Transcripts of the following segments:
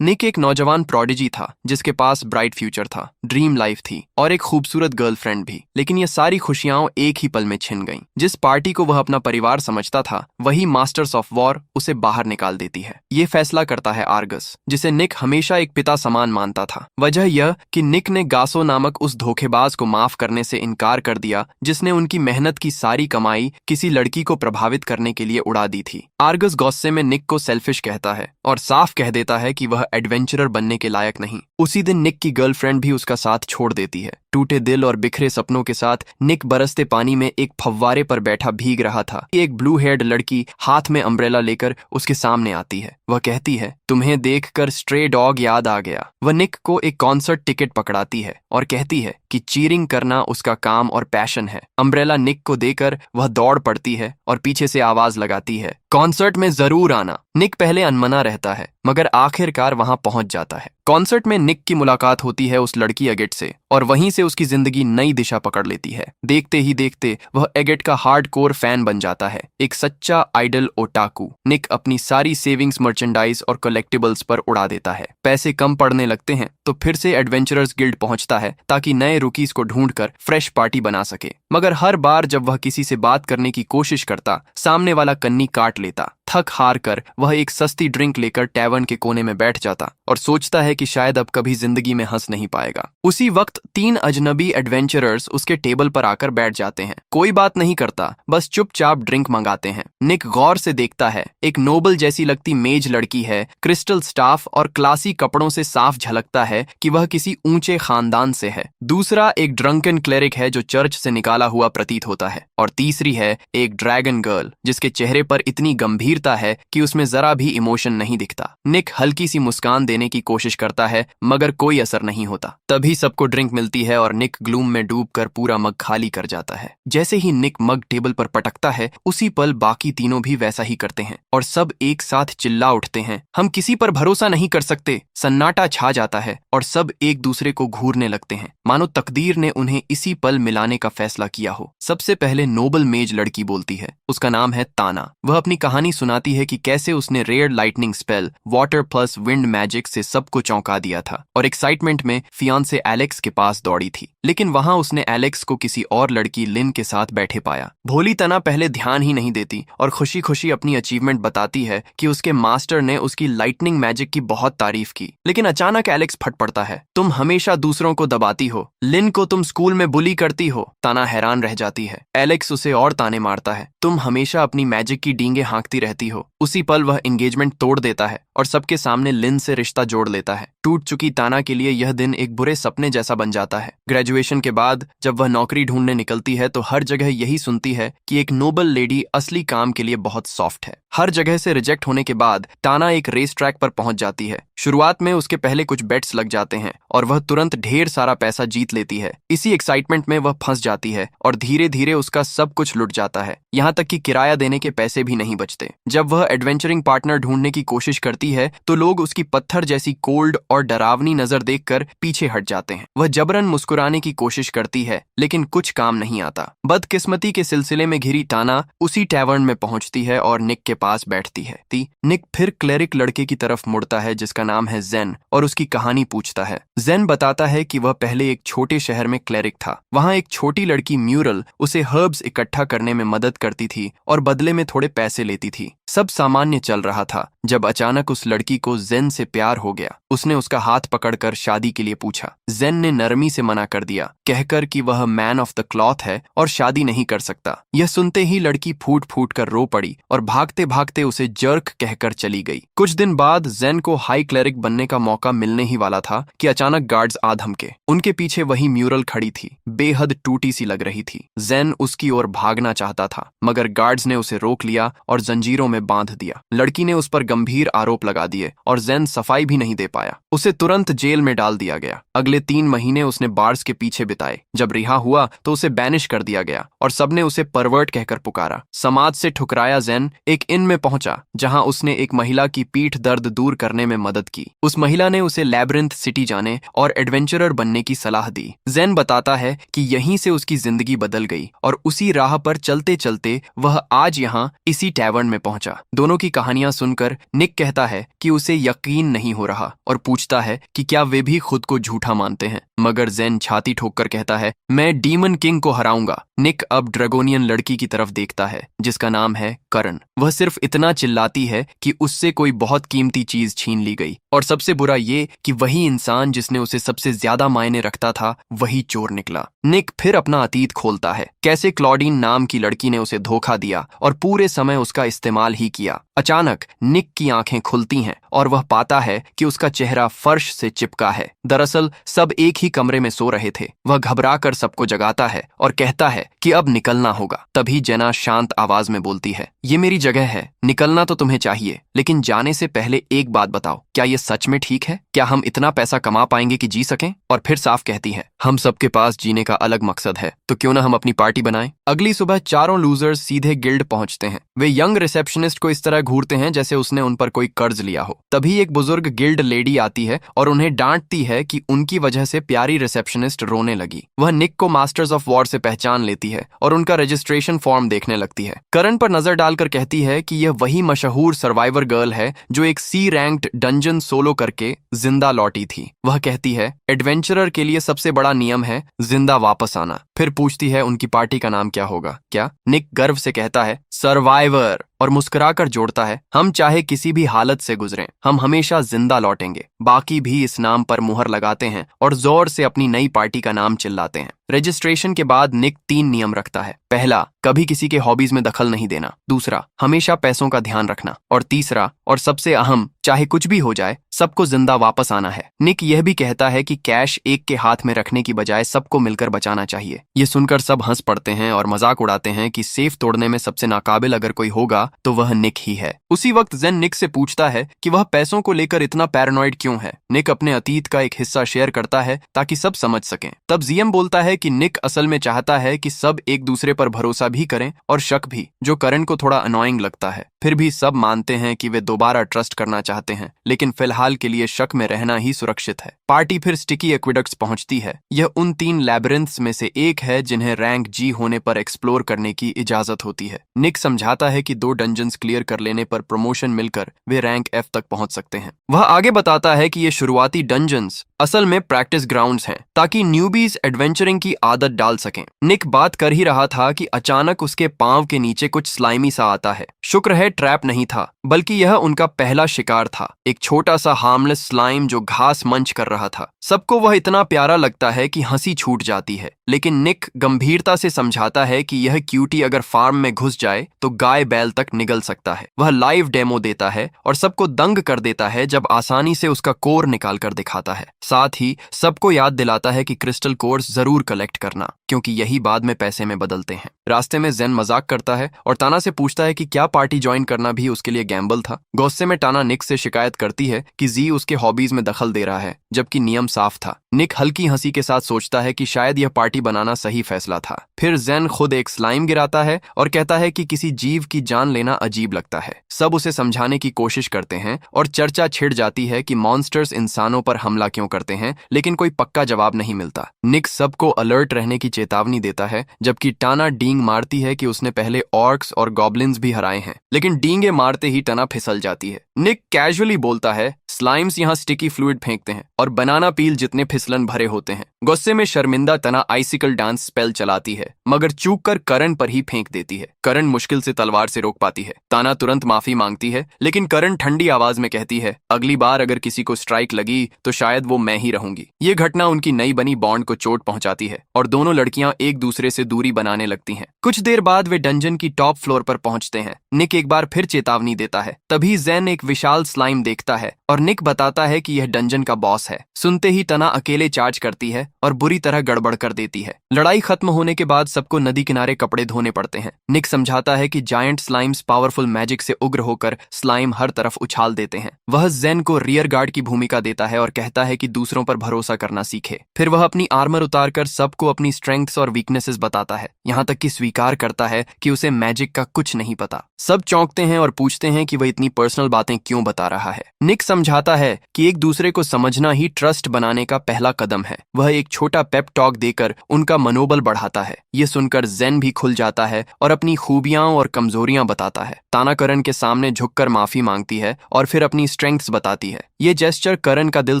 निक एक नौजवान प्रोडिजी था जिसके पास ब्राइट फ्यूचर था, ड्रीम लाइफ थी और एक खूबसूरत गर्लफ्रेंड भी। लेकिन ये सारी खुशियां एक ही पल में छिन गईं। जिस पार्टी को वह अपना परिवार समझता था, वही मास्टर्स ऑफ वॉर उसे बाहर निकाल देती है। ये फैसला करता है आर्गस, जिसे निक हमेशा एक पिता समान मानता था। वजह यह कि निक ने गासो नामक उस धोखेबाज को माफ करने से इनकार कर दिया जिसने उनकी मेहनत की सारी कमाई किसी लड़की को प्रभावित करने के लिए उड़ा दी थी। आर्गस गुस्से में निक को सेल्फिश कहता है और साफ कह देता है कि वह एडवेंचरर बनने के लायक नहीं। उसी दिन निक की गर्लफ्रेंड भी उसका साथ छोड़ देती है। टूटे दिल और बिखरे सपनों के साथ निक बरसते पानी में एक फव्वारे पर बैठा भीग रहा था। एक ब्लू हेयर्ड लड़की हाथ में अम्ब्रेला लेकर उसके सामने आती है। वह कहती है, तुम्हें देखकर स्ट्रे डॉग याद आ गया। वह निक को एक कॉन्सर्ट टिकट पकड़ाती है और कहती है कि चीयरिंग करना उसका काम और पैशन है। अम्ब्रेला निक को देकर वह दौड़ पड़ती है और पीछे से आवाज लगाती है, कॉन्सर्ट में जरूर आना। निक पहले अनमना रहता है मगर आखिरकार वहां पहुंच जाता है। कॉन्सर्ट में निक की मुलाकात होती है उस लड़की एगेट से और वहीं से उसकी जिंदगी नई दिशा पकड़ लेती है। देखते ही देखते वह एगेट का हार्डकोर फैन बन जाता है, एक सच्चा आइडल ओटाकू। निक अपनी सारी सेविंग्स मर्चेंडाइज और कलेक्टिबल्स पर उड़ा देता है। पैसे कम पड़ने लगते हैं तो फिर से एडवेंचरर्स गिल्ड पहुंचता है ताकि नए रुकीज को ढूंढकर फ्रेश पार्टी बना सके। मगर हर बार जब वह किसी से बात करने की कोशिश करता, सामने वाला कन्नी काट लेता। थक हार कर वह एक सस्ती ड्रिंक लेकर टैवर्न के कोने में बैठ जाता और सोचता है कि शायद अब कभी जिंदगी में हंस नहीं पाएगा। उसी वक्त 3 अजनबी एडवेंचरर्स उसके टेबल पर आकर बैठ जाते हैं। कोई बात नहीं करता, बस चुपचाप ड्रिंक मंगाते हैं। निक गौर से देखता है, एक नोबल जैसी लगती मेज लड़की है, क्रिस्टल स्टाफ और क्लासी कपड़ों से साफ झलकता है कि वह किसी ऊंचे खानदान से है। दूसरा एक ड्रंकन क्लेरिक है जो चर्च से निकाला हुआ प्रतीत होता है और तीसरी है एक ड्रैगन गर्ल जिसके चेहरे पर इतनी गंभीर है कि उसमें जरा भी इमोशन नहीं दिखता। निक हल्की सी मुस्कान देने की कोशिश करता है मगर कोई असर नहीं होता। तभी सबको ड्रिंक मिलती है और निक ग्लूम में डूबकर पूरा मग खाली कर जाता है। जैसे ही निक मग टेबल पर पटकता है, उसी पल बाकी तीनों भी वैसा ही करते हैं और सब एक साथ चिल्ला उठते हैं, हम किसी पर भरोसा नहीं कर सकते। सन्नाटा छा जाता है और सब एक दूसरे को घूरने लगते हैं, मानो तकदीर ने उन्हें इसी पल मिलाने का फैसला किया हो। सबसे पहले नोबल मेज लड़की बोलती है। उसका नाम है ताना। वह अपनी कहानी सुनाती है कि कैसे उसने rare lightning spell water plus wind magic से सबको चौंका दिया था और एक्साइटमेंट में फियांसे एलेक्स के पास दौड़ी थी। लेकिन वहां उसने एलेक्स को किसी और लड़की लिन के साथ बैठे पाया। भोली तना पहले ध्यान ही नहीं देती और खुशी खुशी अपनी अचीवमेंट बताती है कि उसके मास्टर ने उसकी लाइटनिंग मैजिक की बहुत तारीफ की। लेकिन अचानक एलेक्स फट पड़ता है, तुम हमेशा दूसरों को दबाती हो, लिन को तुम स्कूल में बुली करती हो। तना हैरान रह जाती है। एलेक्स उसे और ताने मारता है, तुम हमेशा अपनी मैजिक की डींगे हाँकती रहती हो। उसी पल वह एंगेजमेंट तोड़ देता है और सबके सामने लिन से रिश्ता जोड़ लेता है। टूट चुकी ताना के लिए यह दिन एक बुरे सपने जैसा बन जाता है। ग्रेजुएशन के बाद जब वह नौकरी ढूंढने निकलती है तो हर जगह यही सुनती है कि एक नोबल लेडी असली काम के लिए बहुत सॉफ्ट है। हर जगह से रिजेक्ट होने के बाद ताना एक रेस ट्रैक पर पहुंच जाती है। शुरुआत में उसके पहले कुछ बेट्स लग जाते हैं और वह तुरंत ढेर सारा पैसा जीत लेती है। इसी एक्साइटमेंट में वह फंस जाती है और धीरे धीरे उसका सब कुछ लुट जाता है, यहाँ तक कि किराया देने के पैसे भी नहीं बचते। जब वह एडवेंचरिंग पार्टनर ढूंढने की कोशिश करती है तो लोग उसकी पत्थर जैसी कोल्ड और डरावनी नजर देखकर पीछे हट जाते हैं। वह जबरन मुस्कुराने की कोशिश करती है लेकिन कुछ काम नहीं आता। बदकिस्मती के सिलसिले में घिरी ताना उसी टैवर्न में पहुंचती है और निक के पास बैठती है। निक फिर क्लेरिक लड़के की तरफ मुड़ता है जिसका नाम है जेन और उसकी कहानी पूछता है। जेन बताता है कि वह पहले एक छोटे शहर में क्लेरिक था। वहां एक छोटी लड़की म्यूरल उसे हर्ब्स इकट्ठा करने में मदद करती थी और बदले में थोड़े पैसे लेती थी। सब सामान्य चल रहा था जब अचानक उस लड़की को जेन से प्यार हो गया। उसने उसका हाथ पकड़कर शादी के लिए पूछा। जेन ने नरमी से मना कर दिया, कहकर कि वह मैन ऑफ द क्लॉथ है और शादी नहीं कर सकता। यह सुनते ही लड़की फूट फूट कर रो पड़ी और भागते भागते उसे जर्क कहकर चली गई। कुछ दिन बाद जेन को हाई क्लेरिक बनने का मौका मिलने ही वाला था कि अचानक गार्ड्स आ धमके। उनके पीछे वही म्यूरल खड़ी थी, बेहद टूटी सी लग रही थी। जेन उसकी ओर भागना चाहता था मगर गार्ड्स ने उसे रोक लिया और जंजीरों में बांध दिया। लड़की ने उस पर गंभीर आरोप लगा दिए और जेन सफाई भी नहीं दे पाया। उसे तुरंत जेल में डाल दिया गया। अगले 3 महीने उसने बार्स के पीछे बिताए। जब रिहा हुआ तो उसे बैनिश कर दिया गया और सबने उसे परवर्ट कहकर पुकारा। समाज से ठुकराया जेन एक इन में पहुंचा जहां उसने एक महिला की पीठ दर्द दूर करने में मदद की। उस महिला ने उसे लैब्रिंथ सिटी जाने और एडवेंचरर बनने की सलाह दी। जेन बताता है कि यहीं से उसकी जिंदगी बदल गई और उसी राह पर चलते चलते वह आज यहाँ इसी टैवर्न में पहुंचा सोचा। दोनों की कहानियां सुनकर निक कहता है कि उसे यकीन नहीं हो रहा और पूछता है कि क्या वे भी खुद को झूठा मानते हैं, मगर जेन छाती ठोककर कहता है, मैं डीमन किंग को हराऊंगा। निक अब ड्रैगोनियन लड़की की तरफ देखता है जिसका नाम है करण। वह सिर्फ इतना चिल्लाती है कि उससे कोई बहुत कीमती चीज छीन ली गई, और सबसे बुरा ये कि वही इंसान जिसने उसे सबसे ज्यादा मायने रखता था वही चोर निकला। निक फिर अपना अतीत खोलता है, कैसे क्लॉडीन नाम की लड़की ने उसे धोखा दिया और पूरे समय उसका इस्तेमाल ही किया। अचानक निक की आंखें खुलती हैं और वह पाता है कि उसका चेहरा फर्श से चिपका है। दरअसल सब एक ही कमरे में सो रहे थे। वह घबराकर सबको जगाता है और कहता है कि अब निकलना होगा। तभी जेना शांत आवाज में बोलती है, ये मेरी जगह है, निकलना तो तुम्हें चाहिए, लेकिन जाने से पहले एक बात बताओ, क्या ये सच में ठीक है? क्या हम इतना पैसा कमा पाएंगे कि जी सकें? और फिर साफ कहती है, हम सबके पास जीने का अलग मकसद है, तो क्यों ना हम अपनी पार्टी बनाएं। अगली सुबह चारों लूजर्स सीधे गिल्ड पहुंचते हैं। वे यंग रिसेप्शनिस्ट को इस तरह घूरते हैं जैसे उसने उन पर कोई कर्ज लिया हो। तभी एक बुजुर्ग गिल्ड लेडी आती है और उन्हें डांटती है कि उनकी वजह से प्यारी रिसेप्शनिस्ट रोने लगी। वह निक को मास्टर्स ऑफ वॉर से पहचान लेती है और उनका रजिस्ट्रेशन फॉर्म देखने लगती है। करण पर नजर डालकर कहती है कि यह वही मशहूर सर्वाइवर गर्ल है जो एक सी रैंक्ड डंजन सोलो करके जिंदा लौटी थी। वह कहती है, एडवेंचरर के लिए सबसे बड़ा नियम है जिंदा वापस आना। फिर पूछती है उनकी पार्टी का नाम क्या होगा। क्या? निक गर्व से कहता है, सर्वाइवर, और मुस्कुराकर जोड़ता है, हम चाहे किसी भी हालत से गुजरें, हम हमेशा जिंदा लौटेंगे। बाकी भी इस नाम पर मुहर लगाते हैं और जोर से अपनी नई पार्टी का नाम चिल्लाते हैं। रजिस्ट्रेशन के बाद निक 3 नियम रखता है। पहला, कभी किसी के हॉबीज में दखल नहीं देना। दूसरा, हमेशा पैसों का ध्यान रखना। और तीसरा और सबसे अहम, चाहे कुछ भी हो जाए, सबको जिंदा वापस आना है। निक यह भी कहता है कि कैश एक के हाथ में रखने की बजाय सबको मिलकर बचाना चाहिए। ये सुनकर सब हंस पड़ते हैं और मजाक उड़ाते हैं कि सेफ तोड़ने में सबसे नाकाबिल अगर कोई होगा तो वह निक ही है। उसी वक्त जेन निक से पूछता है कि वह पैसों को लेकर इतना पैरानॉइड क्यों है। निक अपने अतीत का एक हिस्सा शेयर करता है ताकि सब समझ सकें। तब जीएम बोलता है कि निक असल में चाहता है कि सब एक दूसरे पर भरोसा भी करें और शक भी, जो करण को थोड़ा अनोइंग लगता है। फिर भी सब मानते हैं कि वे दोबारा ट्रस्ट करना चाहते हैं, लेकिन फिलहाल के लिए शक में रहना ही सुरक्षित है। पार्टी फिर स्टिकी एक्विडक्ट्स पहुंचती है। यह उन 3 लैबिरिंथ्स में से एक है जिन्हें रैंक जी होने पर एक्सप्लोर करने की इजाजत होती है। निक समझाता है कि 2 डंजन्स क्लियर कर लेने पर प्रमोशन मिलकर वे रैंक एफ तक पहुंच सकते हैं। वह आगे बताता है कि ये शुरुआती डंजन्स असल में प्रैक्टिस ग्राउंड्स हैं ताकि न्यूबीज एडवेंचरिंग की आदत डाल सकें। निक बात कर ही रहा था कि अचानक उसके पांव के नीचे कुछ स्लाइमी सा आता है। शुक्र है ट्रैप नहीं था, बल्कि यह उनका पहला शिकार था, एक छोटा सा हार्मलेस स्लाइम जो घास मंच कर रहा था। सबको वह इतना प्यारा लगता है कि हंसी छूट जाती है, लेकिन निक गंभीरता से समझाता है कि यह क्यूटी अगर फार्म में घुस जाए तो गाय बैल तक निगल सकता है। वह लाइव डेमो देता है और सबको दंग कर देता है जब आसानी से उसका कोर निकाल कर दिखाता है। साथ ही सबको याद दिलाता है कि क्रिस्टल कोर्स जरूर कलेक्ट करना, क्योंकि यही बाद में पैसे में बदलते हैं। रास्ते में जेन मजाक करता है और टाना से पूछता है कि क्या पार्टी ज्वाइन करना भी उसके लिए गैम्बल था। गुस्से में टाना निक से शिकायत करती है कि जी उसके हॉबीज में दखल दे रहा है, जबकि नियम साफ था। निक हल्की हंसी के साथ सोचता है कि शायद यह पार्टी बनाना सही फैसला था। फिर जेन खुद एक स्लाइम गिराता है और कहता है कि किसी जीव की जान लेना अजीब लगता है। सब उसे समझाने की कोशिश करते हैं और चर्चा छिड़ जाती है कि मॉन्स्टर्स इंसानों पर हमला क्यों करते हैं, लेकिन कोई पक्का जवाब नहीं मिलता। निक सबको अलर्ट रहने की चेतावनी देता है, जबकि टाना डींग मारती है कि उसने पहले ऑर्क्स और गॉब्लिन्स भी हराए हैं, लेकिन डींगे मारते ही टाना फिसल जाती है। निक कैजुअली बोलता है, स्लाइम्स यहाँ स्टिकी फ्लूइड फेंकते हैं और बनाना पील जितने फिसलन भरे होते हैं। गुस्से में शर्मिंदा तना आइसिकल डांस स्पेल चलाती है, मगर चूक कर करण पर ही फेंक देती है। करण मुश्किल से तलवार से रोक पाती है। ताना तुरंत माफी मांगती है, लेकिन करण ठंडी आवाज में कहती है, अगली बार अगर किसी को स्ट्राइक लगी तो शायद वो मैं ही रहूंगी। ये घटना उनकी नई बनी बॉन्ड को चोट पहुंचाती है और दोनों लड़कियां एक दूसरे से दूरी बनाने लगती हैं। कुछ देर बाद वे डंजन की टॉप फ्लोर पर पहुंचते हैं। निक एक बार फिर चेतावनी देता है। तभी जेन एक विशाल स्लाइम देखता है और निक बताता है कि यह डंजन का बॉस है। सुनते ही तना अकेले चार्ज करती है और बुरी तरह गड़बड़ कर देती है। लड़ाई खत्म होने के बाद सबको नदी किनारे कपड़े धोने पड़ते हैं। निक समझाता है कि जायंट स्लाइम्स पावरफुल मैजिक से उग्र होकर स्लाइम हर तरफ उछाल देते हैं। वह जेन को रियर गार्ड की भूमिका देता है और कहता है कि दूसरों पर भरोसा करना सीखे। फिर वह अपनी आर्मर उतारकर सबको अपनी स्ट्रेंथ्स और वीकनेसेस बताता है, यहाँ तक कि स्वीकार करता है कि उसे मैजिक का कुछ नहीं पता। सब चौंकते हैं और पूछते हैं कि वह इतनी पर्सनल बातें क्यों बता रहा है। निक समझाता समझाता है कि एक दूसरे को समझना ही ट्रस्ट बनाने का पहला कदम है। वह एक छोटा पेप टॉक देकर उनका मनोबल बढ़ाता है। ये सुनकर जेन भी खुल जाता है और अपनी खूबियां और कमजोरियां बताता है। ताना करण के सामने झुककर माफी मांगती है और फिर अपनी स्ट्रेंथ्स बताती है। ये जेस्चर करण का दिल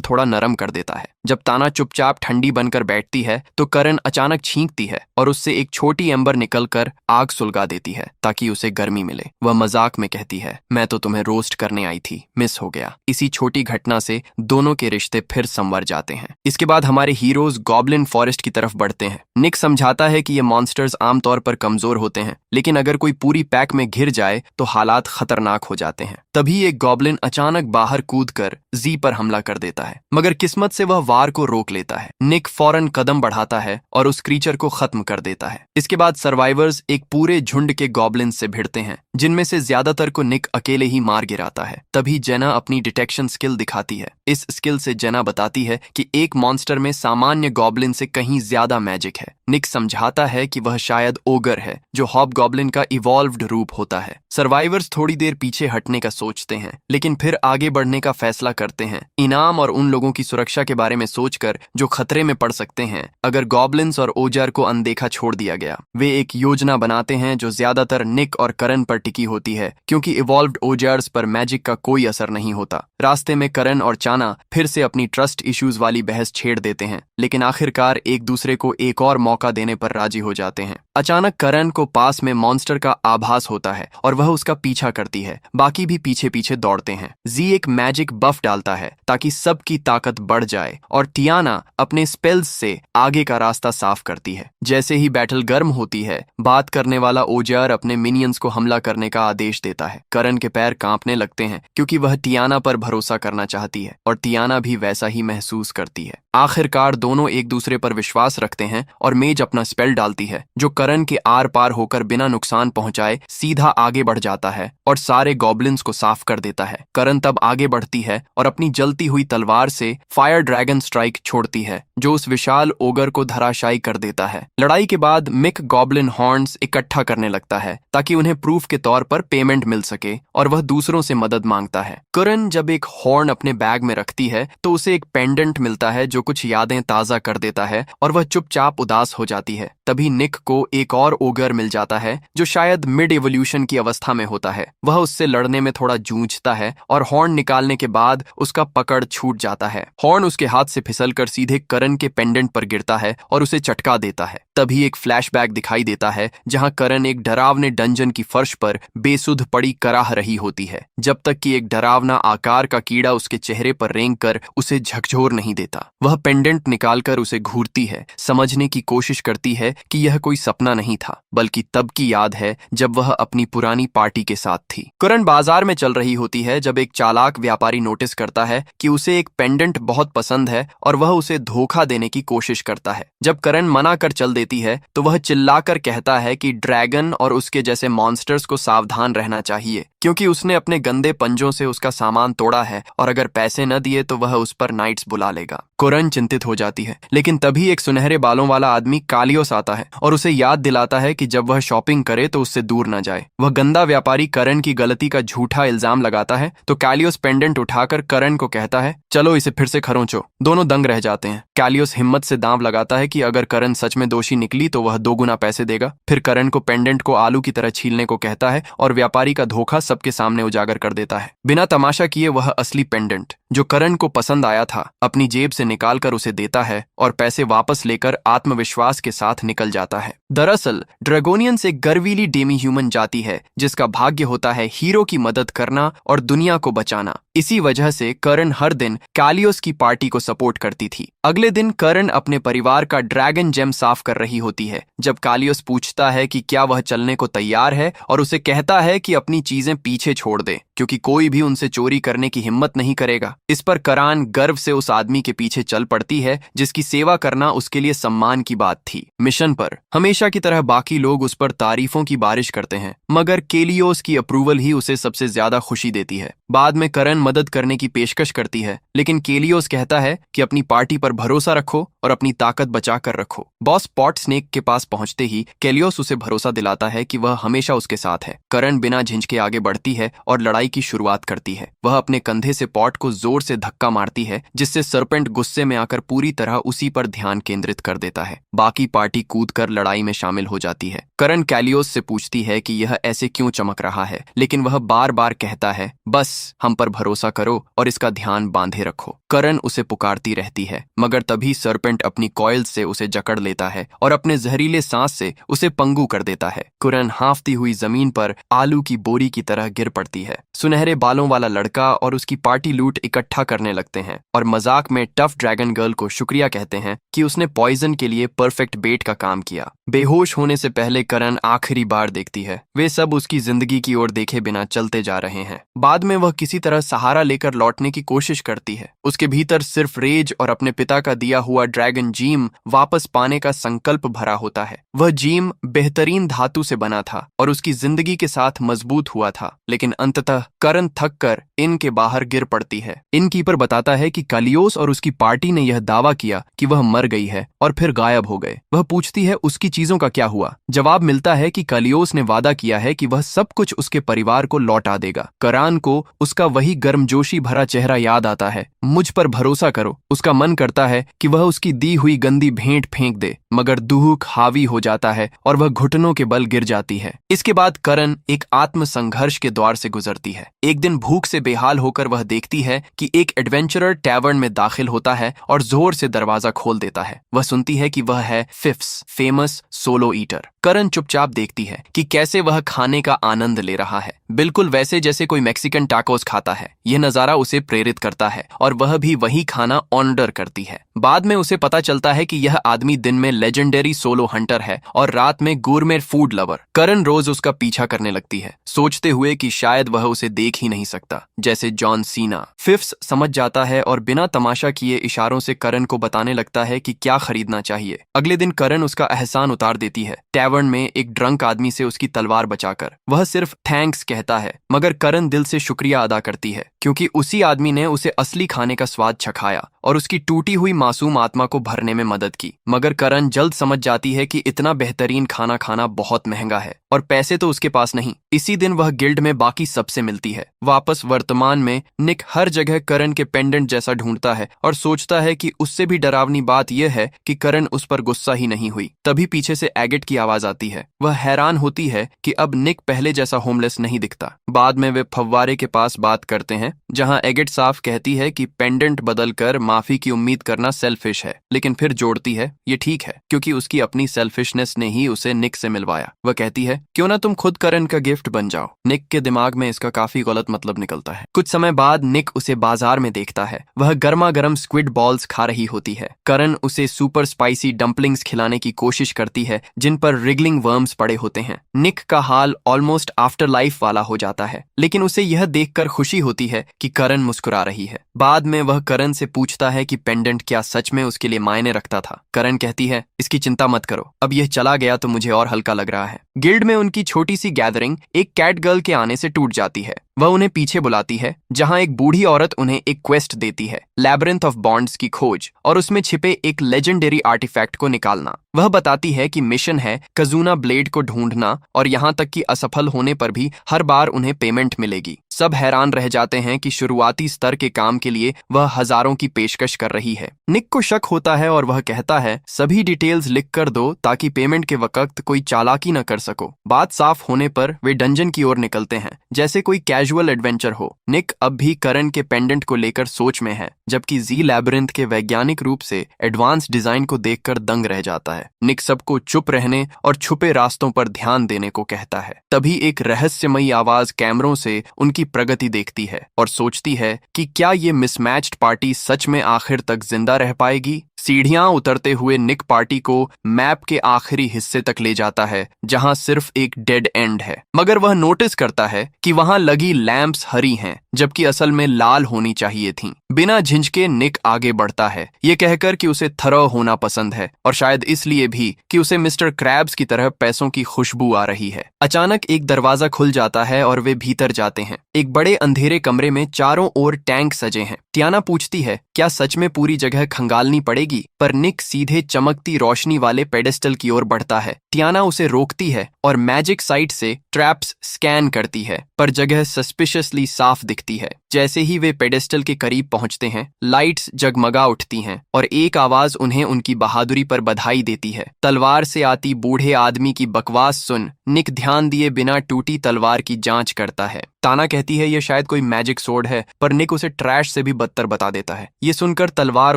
थोड़ा नरम कर देता है। जब ताना चुपचाप ठंडी बनकर बैठती है तो करण अचानक छींकती है और उससे एक छोटी एम्बर निकलकर आग सुलगा देती है ताकि उसे गर्मी मिले। वह मजाक में कहती है, मैं तो तुम्हें रोस्ट करने आई थी, मिस हो गया। इसी छोटी घटना से दोनों के रिश्ते फिर संवर जाते हैं। इसके बाद हमारे हीरोज गॉब्लिन फॉरेस्ट की तरफ बढ़ते हैं। निक समझाता है कि ये मॉन्स्टर्स आमतौर पर कमजोर होते हैं, लेकिन अगर कोई पूरी पैक में घिर जाए तो हालात खतरनाक हो जाते हैं। तभी एक गॉब्लिन अचानक बाहर कूदकर जी पर हमला कर देता है, मगर किस्मत से वह वार को रोक लेता है। निक फौरन कदम बढ़ाता है और उस क्रीचर को खत्म कर देता है। इसके बाद सर्वाइवर्स एक पूरे झुंड के गॉब्लिन से भिड़ते हैं, जिनमें से ज्यादातर को निक अकेले ही मार गिराता है। तभी जेना अपनी डिटेक्शन स्किल दिखाती है। इस स्किल से जेना बताती है कि एक मॉन्स्टर में सामान्य गॉब्लिन से कहीं ज्यादा मैजिक है। निक समझाता है कि वह शायद ओगर है, जो हॉबगॉब्लिन का इवॉल्व्ड रूप होता है। सर्वाइवर्स थोड़ी देर पीछे हटने का सोचते हैं, लेकिन फिर आगे बढ़ने का फैसला करते हैं, इनाम और उन लोगों की सुरक्षा के बारे में सोचकर जो खतरे में पड़ सकते हैं अगर गॉब्लिन्स और ओजार को अनदेखा छोड़ दिया गया। वे एक योजना बनाते हैं जो ज्यादातर निक और करण पर टिकी होती है, क्योंकि इवॉल्व्ड ओजार्स पर मैजिक का कोई असर नहीं होता। रास्ते में करण और चाना फिर से अपनी ट्रस्ट इश्यूज वाली बहस छेड़ देते हैं, लेकिन आखिरकार एक दूसरे को एक और मौका देने पर राजी हो जाते हैं। अचानक करण को पास में मॉन्स्टर का आभास होता है और वह उसका पीछा करती है। बाकी भी पीछे पीछे दौड़ते हैं। जी एक मैजिक बफ डालता है ताकि सबकी ताकत बढ़ जाए और टियाना अपने स्पेल्स से आगे का रास्ता साफ करती है। जैसे ही बैटल गर्म होती है, बात करने वाला ओजार अपने मिनियंस को हमला करने का आदेश देता है। करण के पैर कांपने लगते हैं क्योंकि वह टियाना पर भरोसा करना चाहती है और टियाना भी वैसा ही महसूस करती है। आखिरकार दोनों एक दूसरे पर विश्वास रखते हैं और मेज अपना स्पेल डालती है, जो करण के आर पार होकर बिना नुकसान पहुंचाए सीधा आगे बढ़ जाता है और सारे गॉब्लिन्स को साफ कर देता है। करण तब आगे बढ़ती है और अपनी जलती हुई तलवार से फायर ड्रैगन स्ट्राइक छोड़ती है, जो उस विशाल ओगर को धराशायी कर देता है। लड़ाई के बाद मिक गॉब्लिन हॉर्न्स इकट्ठा करने लगता है ताकि उन्हें प्रूफ के तौर पर पेमेंट मिल सके और वह दूसरों से मदद मांगता है। करण जब एक हॉर्न अपने बैग में रखती है तो उसे एक पेंडेंट मिलता है जो कुछ यादें ताजा कर देता है और वह चुपचाप उदास हो जाती है। तभी निक को एक और ओगर मिल जाता है जो शायद मिड एवोल्यूशन की अवस्था में होता है। वह उससे लड़ने में थोड़ा जूझता है और हॉर्न निकालने के बाद उसका पकड़ छूट जाता है। हॉर्न उसके हाथ से फिसलकर सीधे करण के पेंडेंट पर गिरता है और उसे चटका देता है। तभी एक फ्लैशबैक दिखाई देता है जहां करण एक डरावने डंजन की फर्श पर बेसुध पड़ी कराह रही होती है, जब तक कि एक डरावना आकार का कीड़ा उसके चेहरे पर रेंगकर उसे झकझोर नहीं देता। वह पेंडेंट निकालकर उसे घूरती है, समझने की कोशिश करती है कि यह कोई सपना नहीं था, बल्कि तब की याद है जब वह अपनी पुरानी पार्टी के साथ थी। करण बाजार में चल रही होती है जब एक चालाक व्यापारी नोटिस करता है कि उसे एक पेंडेंट बहुत पसंद है और वह उसे धोखा देने की कोशिश करता है। जब करण मना कर चल देती है तो वह चिल्लाकर कहता है कि ड्रैगन और उसके जैसे मॉन्स्टर्स को सावधान रहना चाहिए, क्योंकि उसने अपने गंदे पंजों से उसका सामान तोड़ा है और अगर पैसे न दिए तो वह उस पर नाइट्स बुला लेगा। करण चिंतित हो जाती है, लेकिन तभी एक सुनहरे बालों वाला आदमी कालियोस आता है और उसे याद दिलाता है कि जब वह शॉपिंग करे तो उससे दूर न जाए। वह गंदा व्यापारी करण की गलती का झूठा इल्जाम लगाता है तो कालियोस पेंडेंट उठाकर करण को कहता है, चलो इसे फिर से खरोंचो। दोनों दंग रह जाते हैं। कालियोस हिम्मत से दांव लगाता है कि अगर करण सच में दोषी निकली तो वह 2 गुना पैसे देगा। फिर करण को पेंडेंट को आलू की तरह छीलने को कहता है और व्यापारी का धोखा सबके सामने उजागर कर देता है। बिना तमाशा किए वह असली पेंडेंट, जो करण को पसंद आया था, अपनी जेब से निकालकर उसे देता है और पैसे वापस लेकर आत्मविश्वास के साथ निकल जाता है। दरअसल ड्रैगोनियंस एक गर्वीली डेमी ह्यूमन जाति है जिसका भाग्य होता है हीरो की मदद करना और दुनिया को बचाना। इसी वजह से करण हर दिन कालियोस की पार्टी को सपोर्ट करती थी। अगले दिन करण अपने परिवार का ड्रैगन जेम साफ कर रही होती है जब कालियोस पूछता है कि क्या वह चलने को तैयार है और उसे कहता है कि अपनी चीजें पीछे छोड़ दे, क्योंकि कोई भी उनसे चोरी करने की हिम्मत नहीं करेगा। इस पर करान गर्व से उस आदमी के पीछे चल पड़ती है जिसकी सेवा करना उसके लिए सम्मान की बात थी। मिशन पर हमेशा की तरह बाकी लोग उस पर तारीफों की बारिश करते हैं, मगर केलियोस की अप्रूवल ही उसे सबसे ज्यादा खुशी देती है। बाद में करण मदद करने की पेशकश करती है, लेकिन केलियोस कहता है कि अपनी पार्टी पर भरोसा रखो और अपनी ताकत बचा कर रखो। बॉस पॉट स्नेक के पास पहुंचते ही केलियोस उसे भरोसा दिलाता है कि वह हमेशा उसके साथ है। करण बिना झिझके आगे बढ़ती है और लड़ाई लड़ाई की शुरुआत करती है। वह अपने कंधे से पॉट को जोर से धक्का मारती है, जिससे सरपेंट गुस्से में आकर पूरी तरह उसी पर ध्यान केंद्रित कर देता है। बाकी पार्टी कूदकर लड़ाई में शामिल हो जाती है। करन कैलियोस से पूछती है कि यह ऐसे क्यों चमक रहा है, लेकिन वह बार बार कहता है, बस हम पर भरोसा करो और इसका ध्यान बांधे रखो। करन उसे पुकारती रहती है, मगर तभी सरपेंट अपनी कॉइल से उसे जकड़ लेता है और अपने जहरीले सांस से उसे पंगु कर देता है। करन हांफती हुई जमीन पर आलू की बोरी की तरह गिर पड़ती है। सुनहरे बालों वाला लड़का और उसकी पार्टी लूट इकट्ठा करने लगते हैं और मजाक में टफ ड्रैगन गर्ल को शुक्रिया कहते हैं कि उसने पॉइजन के लिए परफेक्ट बेट का काम किया। बेहोश होने से पहले करन आखिरी बार देखती है। वे सब उसकी जिंदगी की ओर देखे बिना चलते जा रहे हैं। बाद में वह किसी तरह सहारा लेकर लौटने की कोशिश करती है। उसके भीतर सिर्फ रेज और अपने पिता का दिया हुआ ड्रैगन जीम वापस पाने का संकल्प भरा होता है। वह जीम बेहतरीन धातु से बना था और उसकी जिंदगी के साथ मजबूत हुआ था, लेकिन अंततः करन थक कर इन के बाहर गिर पड़ती है। इनकीपर बताता है कि कालियोस और उसकी पार्टी ने यह दावा किया कि वह मर गई है और फिर गायब हो गए। वह पूछती है उसकी चीजों का क्या हुआ। जवाब मिलता है कि कालियोस ने वादा किया है कि वह सब कुछ उसके परिवार को लौटा देगा। करान को उसका वही गर्मजोशी भरा चेहरा याद आता है। मुझ पर भरोसा करो। उसका मन करता है कि वह उसकी दी हुई गंदी भेंट फेंक दे, मगर दुहूक हावी हो जाता है और वह घुटनों के बल गिर जाती है। इसके बाद करन एक आत्म संघर्ष के द्वार से गुजरती है। एक दिन भूख से बेहाल होकर वह देखती है कि एक एडवेंचरर टैवर्न में दाखिल होता है और जोर से दरवाजा खोल देता है। वह सुनती है कि वह है फिफ्स, फेमस सोलो ईटर। करन चुपचाप देखती है कि कैसे वह खाने का आनंद ले रहा है, बिल्कुल वैसे जैसे कोई मैक्सिकन टाकोस खाता है। यह नजारा उसे प्रेरित करता है और वह भी वही खाना ऑर्डर करती है। बाद में उसे पता चलता है कि यह आदमी दिन में लेजेंडरी सोलो हंटर है और रात में गूरमेट फूड लवर। करन रोज उसका पीछा करने लगती है, सोचते हुए कि शायद वह उसे देख ही नहीं सकता, जैसे जॉन सीना। फिफ्स समझ जाता है और बिना तमाशा किए इशारों से करन को बताने लगता है कि क्या खरीदना चाहिए। अगले दिन करन उसका एहसान उतार देती है, टैवर्न में एक ड्रंक आदमी से उसकी तलवार बचाकर। वह सिर्फ थैंक्स कहता है, मगर करन दिल से शुक्रिया अदा करती है, क्योंकि उसी आदमी ने उसे असली खाने का स्वाद चखाया और उसकी टूटी हुई मासूम आत्मा को भरने में मदद की। मगर करन जल्द समझ जाती है कि इतना बेहतरीन खाना खाना बहुत महंगा है और पैसे तो उसके पास नहीं। इसी दिन वह गिल्ड में बाकी सबसे मिलती है। वापस वर्तमान में निक हर जगह करन के पेंडेंट जैसा ढूंढता है और सोचता है कि उससे भी डरावनी बात यह है कि करन उस पर गुस्सा ही नहीं हुई। तभी पीछे से एगेट की आवाज आती है। वह हैरान होती है कि अब निक पहले जैसा होमलेस नहीं दिखता। बाद में वे फव्वारे के पास बात करते हैं, जहां एगेट साफ कहती है कि पेंडेंट बदलकर माफी की उम्मीद करना सेल्फिश है, लेकिन फिर जोड़ती है ये ठीक है, क्योंकि उसकी अपनी सेल्फिशनेस ने ही उसे निक से मिलवाया। वह कहती है, क्यों ना तुम खुद करन का गिफ्ट बन जाओ। निक के दिमाग में इसका काफी गलत मतलब निकलता है। कुछ समय बाद निक उसे बाजार में देखता है। वह गर्मा गर्म स्क्विड बॉल्स खा रही होती है। करन उसे सुपर स्पाइसी डंपलिंग्स खिलाने की कोशिश करती है, जिन पर रिगलिंग वर्म्स पड़े होते हैं। निक का हाल ऑलमोस्ट आफ्टर लाइफ वाला हो जाता है, लेकिन उसे यह देखकर खुशी होती है कि करन मुस्कुरा रही है। बाद में वह करन से पूछता है कि पेंडेंट क्या सच में उसके लिए मायने रखता था। करन कहती है, इसकी चिंता मत करो, अब यह चला गया तो मुझे और हल्का लग रहा है। गिल्ड में उनकी छोटी सी गैदरिंग एक कैट गर्ल के आने से टूट जाती है। वह उन्हें पीछे बुलाती है, जहां एक बूढ़ी औरत उन्हें एक क्वेस्ट देती है, लैबिरिंथ ऑफ बॉन्ड्स की खोज और उसमें छिपे एक लेजेंडरी आर्टिफैक्ट को निकालना। वह बताती है कि मिशन है कजूना ब्लेड को ढूंढना और यहाँ तक कि असफल होने पर भी हर बार उन्हें पेमेंट मिलेगी। सब हैरान रह जाते हैं कि शुरुआती स्तर के काम के लिए वह हजारों की पेशकश कर रही है। निक को शक होता है और वह कहता है, सभी डिटेल्स लिख कर दो ताकि पेमेंट के वक्त कोई चालाकी न कर सको। बात साफ होने पर वे डंजन की ओर निकलते हैं, जैसे कोई कैजुअल एडवेंचर हो। निक अब भी करन के पेंडेंट को लेकर सोच में है, जबकि जी लैबिरिंथ के वैज्ञानिक रूप से एडवांस डिजाइन को देखकर दंग रह जाता है। निक सबको चुप रहने और छुपे रास्तों पर ध्यान देने को कहता है। तभी एक रहस्यमयी आवाज कैमरों से उनकी प्रगति देखती है और सोचती है कि क्या ये मिसमैच्ड पार्टी सच में आखिर तक जिंदा रह पाएगी। सीढ़ियां उतरते हुए निक पार्टी को मैप के आखिरी हिस्से तक ले जाता है, जहां सिर्फ एक डेड एंड है। मगर वह नोटिस करता है कि वहां लगी लैंप्स हरी हैं, जबकि असल में लाल होनी चाहिए थीं। बिना झिझके निक आगे बढ़ता है, ये कहकर कि उसे थरो होना पसंद है और शायद इसलिए भी कि उसे मिस्टर क्रैब्स की तरह पैसों की खुशबू आ रही है। अचानक एक दरवाजा खुल जाता है और वे भीतर जाते हैं। एक बड़े अंधेरे कमरे में चारों ओर टैंक सजे हैं। टियाना पूछती है, क्या सच में पूरी जगह खंगालनी पड़ेगी? पर निक सीधे चमकती रोशनी वाले पेडेस्टल की ओर बढ़ता है। टियाना उसे रोकती है और मैजिक साइट से ट्रैप्स स्कैन करती है, पर जगह सस्पिशियसली साफ दिखती है। जैसे ही वे पेडेस्टल के करीब पहुंचते हैं, लाइट्स जगमगा उठती हैं और एक आवाज उन्हें उनकी बहादुरी पर बधाई देती है। तलवार से आती बूढ़े आदमी की बकवास सुन निक ध्यान दिए बिना टूटी तलवार की जांच करता है। ताना कहती है यह शायद कोई मैजिक सोर्ड है, पर निक उसे ट्रैश से भी बदतर बता देता है। ये सुनकर तलवार